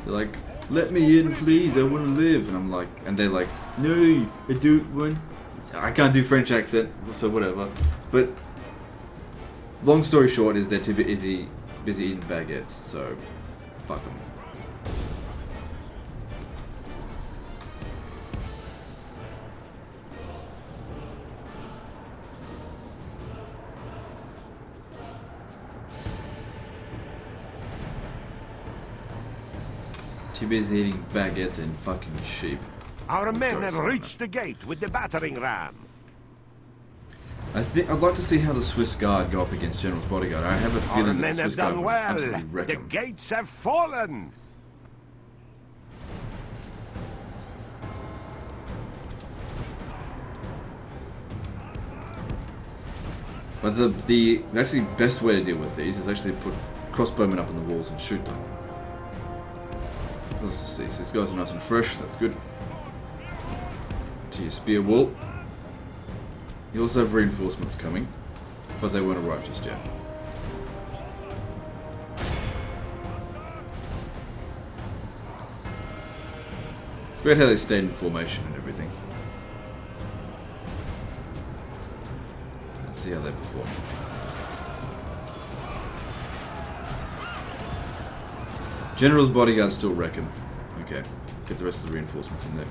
They're like, let me in, please, I want to live. And I'm like, and they're like, no, I don't want. I can't do French accent, so whatever. But long story short is they're too busy eating baguettes, so fuck them. Too busy eating baguettes and fucking sheep. Our men have reached the gate with the battering ram. I'd like to see how the Swiss Guard go up against General's bodyguard. I have a Our feeling that men the Swiss have Guard done will well. absolutely wreck The them. gates have fallen. But the actually best way to deal with these is actually put crossbowmen up on the walls and shoot them. Let's just see. So these guys are nice and fresh. That's good. To your spear wall. You also have reinforcements coming, but they won't arrive just yet. It's great how they stayed in formation and everything. Let's see how they perform. General's bodyguards still wreck him. Okay, get the rest of the reinforcements in there.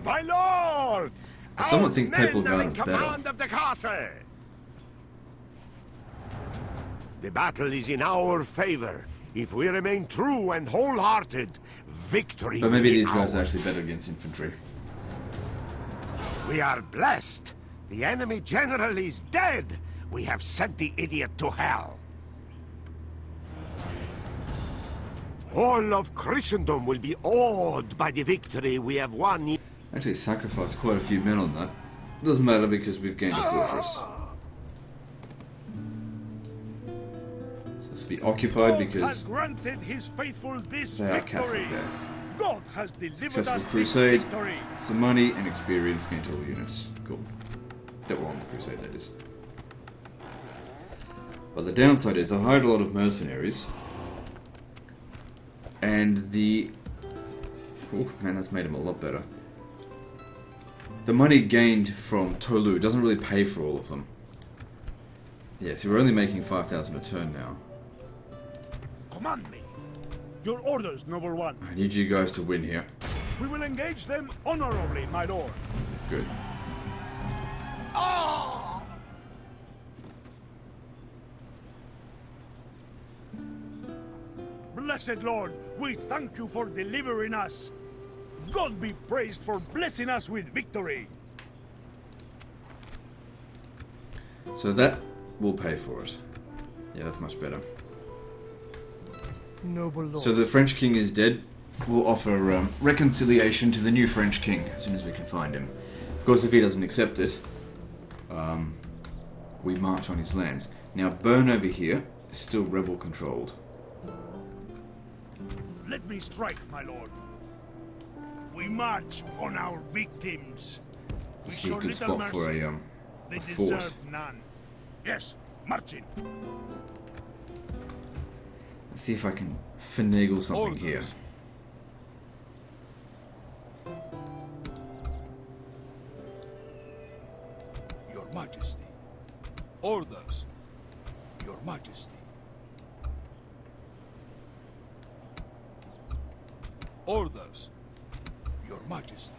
My lord! Someone think Papal men are Guard in is better. command of the castle. The battle is in our favor. If we remain true and wholehearted, victory But maybe will be these guys are ours. actually better against infantry. We are blessed. The enemy general is dead. We have sent the idiot to hell. All of Christendom will be awed by the victory we have won. Actually sacrificed quite a few men on that. Doesn't matter because we've gained a fortress. So this will be occupied God has because granted his faithful this they are victory. Catholic there. God has delivered Successful us crusade. this victory. Some money and experience gained to all units. Cool. That were on the crusade, that is. But the downside is I hired a lot of mercenaries. And the... Oh man, that's made him a lot better. The money gained from Tolu doesn't really pay for all of them. Yeah, so we're only making 5,000 a turn now. Command me. Your orders, noble one. I need you guys to win here. We will engage them honorably, my lord. Good. Blessed Lord, we thank you for delivering us. God be praised for blessing us with victory. So that will pay for it. Yeah, that's much better. Noble lord. So the French king is dead. We'll offer reconciliation to the new French king as soon as we can find him. Of course, if he doesn't accept it, we march on his lands. Now, Bern over here is still rebel-controlled. Let me strike, my lord. We march on our victims. We This would be show a good little spot for mercy. a They fort. deserve none. Yes, marching. Let's see if I can finagle something here. Your Majesty. Orders. Your Majesty. Orders. Your Majesty.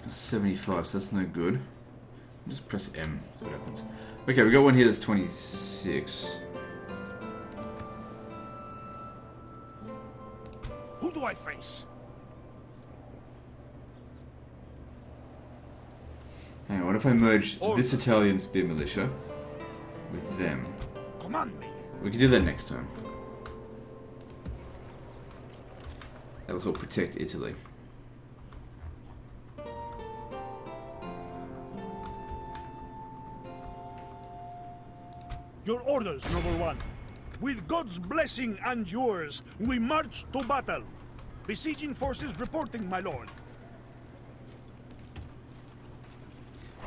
75, so that's no good. Just press M, see what happens. Okay, we got one here that's 26. Who do I face? Hang on, what if I merge this Italian spear militia with them? Command me. We can do that next time. That'll help protect Italy. Your orders, noble one. With God's blessing and yours, we march to battle. Besieging forces reporting, my lord.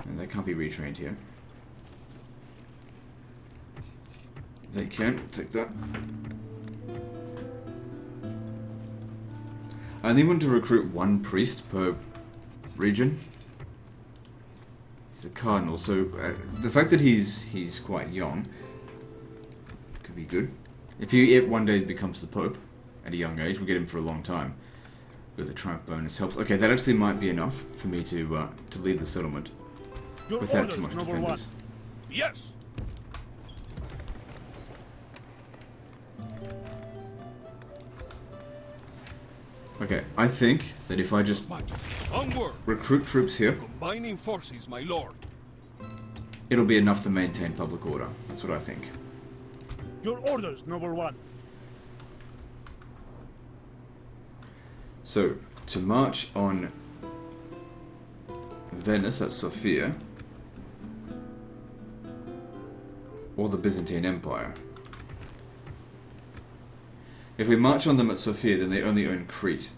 And they can't be retrained here. They can, take that. I only want to recruit one priest per region. He's a cardinal, so the fact that he's quite young could be good. If he one day becomes the Pope at a young age, we'll get him for a long time. But the triumph bonus helps. Okay, that actually might be enough for me to lead the settlement Your without orders, too much noble defenders. Yes. Okay, I think that if I just Onward. recruit troops here, Combining forces, my lord. it'll be enough to maintain public order. That's what I think. Your orders, noble one. So, to march on Venice at Sofia, or the Byzantine Empire. If we march on them at Sofia, then they only own Crete.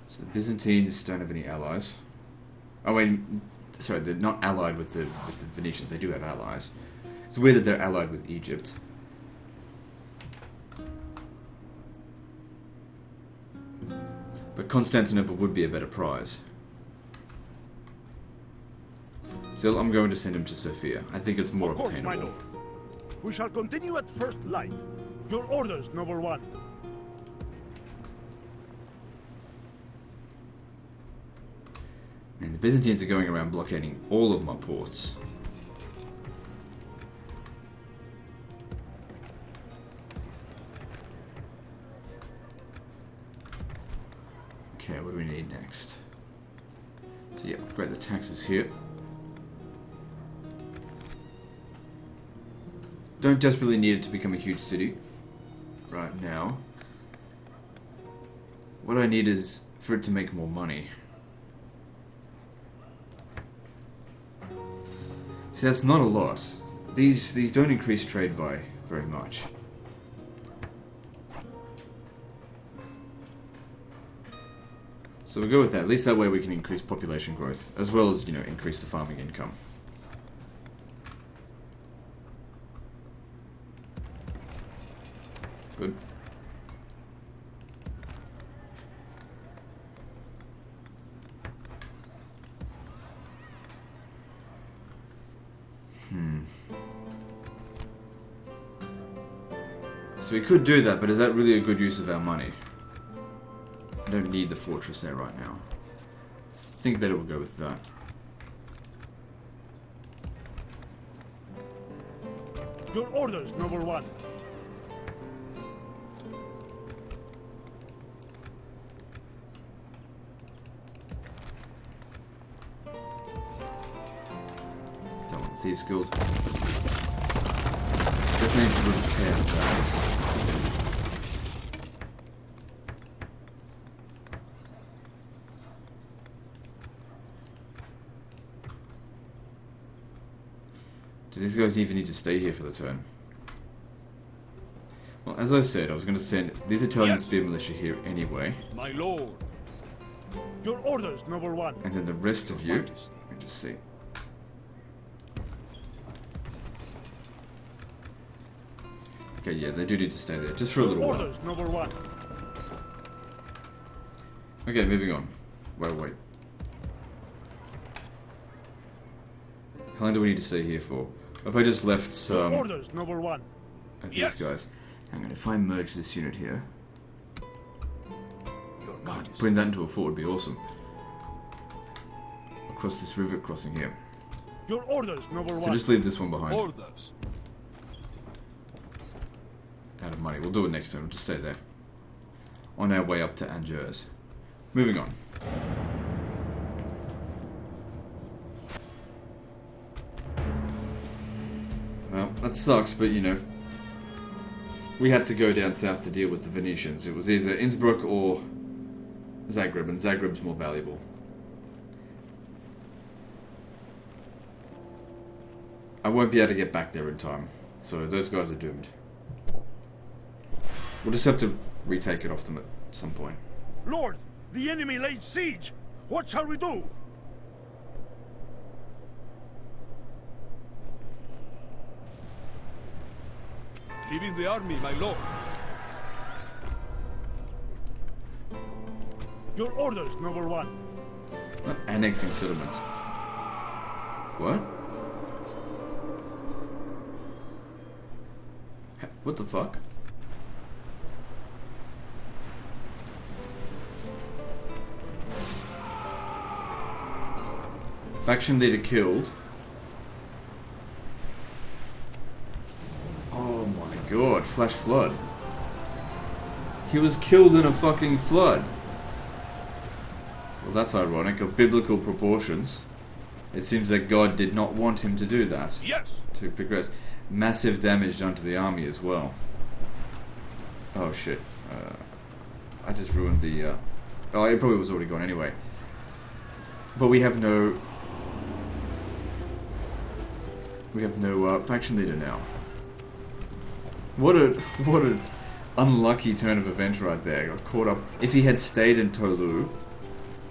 So the Byzantines don't have any allies. Oh, wait, sorry, they're not allied with the Venetians. They do have allies. It's weird that they're allied with Egypt. But Constantinople would be a better prize. Still, I'm going to send him to Sofia. I think it's more Of course, my obtainable. lord. We shall continue at first light. Your orders, noble one. And the Byzantines are going around blockading all of my ports. Okay, what do we need next? So yeah, upgrade the taxes here. Don't desperately need it to become a huge city right now. What I need is for it to make more money. See, that's not a lot. These don't increase trade by very much. So we'll go with that. At least that way we can increase population growth, as well as, you know, increase the farming income. Good. So we could do that, but is that really a good use of our money? I don't need the fortress there right now. I think better we'll go with that. Your orders, noble one. Don't want the Thieves Guild. Definitely need to repair that. Do these guys even need to stay here for the turn? Well, as I said, I was going to send these Italian spear militia here anyway. My lord. Your orders, noble one. And then the rest of you, let me just see. Okay, yeah, they do need to stay there, just for a little while. Orders, noble one. Okay, moving on. Wait. How long do we need to stay here for? If I just left some Orders, noble one. of these guys. Hang on, if I merge this unit here, God, putting that into a fort would be awesome. Across this river crossing here. Your orders, noble one. So just leave this one behind. Orders. Out of money. We'll do it next time. We'll just stay there. On our way up to Angers. Moving on. Well, that sucks, but you know, we had to go down south to deal with the Venetians. It was either Innsbruck or Zagreb, and Zagreb's more valuable. I won't be able to get back there in time, so those guys are doomed. We'll just have to retake it off them at some point. Lord, the enemy laid siege. What shall we do? Leaving the army, my lord. Your orders, noble one. Not annexing settlements. What? What the fuck? Faction leader killed. Oh my god, flash flood. He was killed in a fucking flood. Well, that's ironic, of biblical proportions. It seems that God did not want him to do that. Yes. To progress. Massive damage done to the army as well. Oh shit. I just ruined the... Oh, it probably was already gone anyway. But we have no... faction leader now. What a unlucky turn of events right there. Got caught up. If he had stayed in Tolu,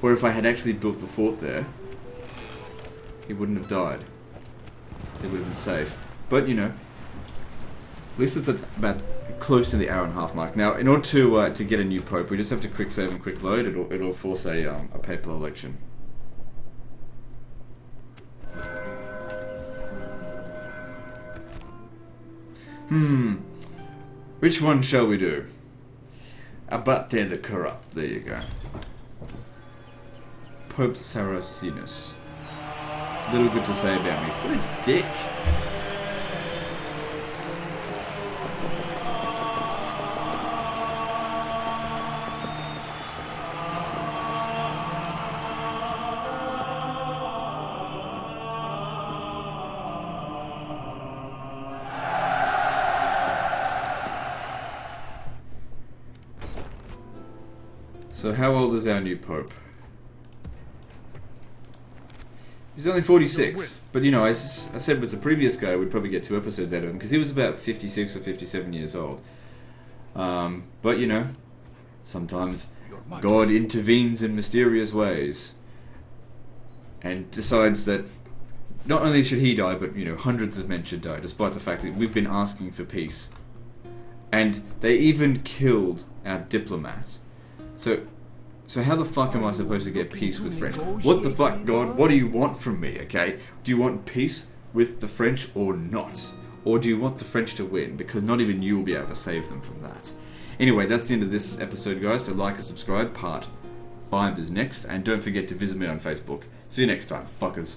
or if I had actually built the fort there, he wouldn't have died. It would have been safe. But, you know, at least it's about close to the hour and a half mark. Now, in order to get a new pope, we just have to quick save and quick load. It'll force a papal election. Which one shall we do? Abate the Corrupt. There you go. Pope Saracenus. Little good to say about me. What a dick. So how old is our new pope? He's only 46, but you know, I said with the previous guy we'd probably get 2 episodes out of him, because he was about 56 or 57 years old. But you know, sometimes God intervenes in mysterious ways, and decides that not only should he die, but you know, hundreds of men should die, despite the fact that we've been asking for peace. And they even killed our diplomat. So how the fuck am I supposed to get peace with French? What the fuck, God? What do you want from me, okay? Do you want peace with the French or not? Or do you want the French to win? Because not even you will be able to save them from that. Anyway, that's the end of this episode, guys. So like and subscribe. Part 5 is next. And don't forget to visit me on Facebook. See you next time, fuckers.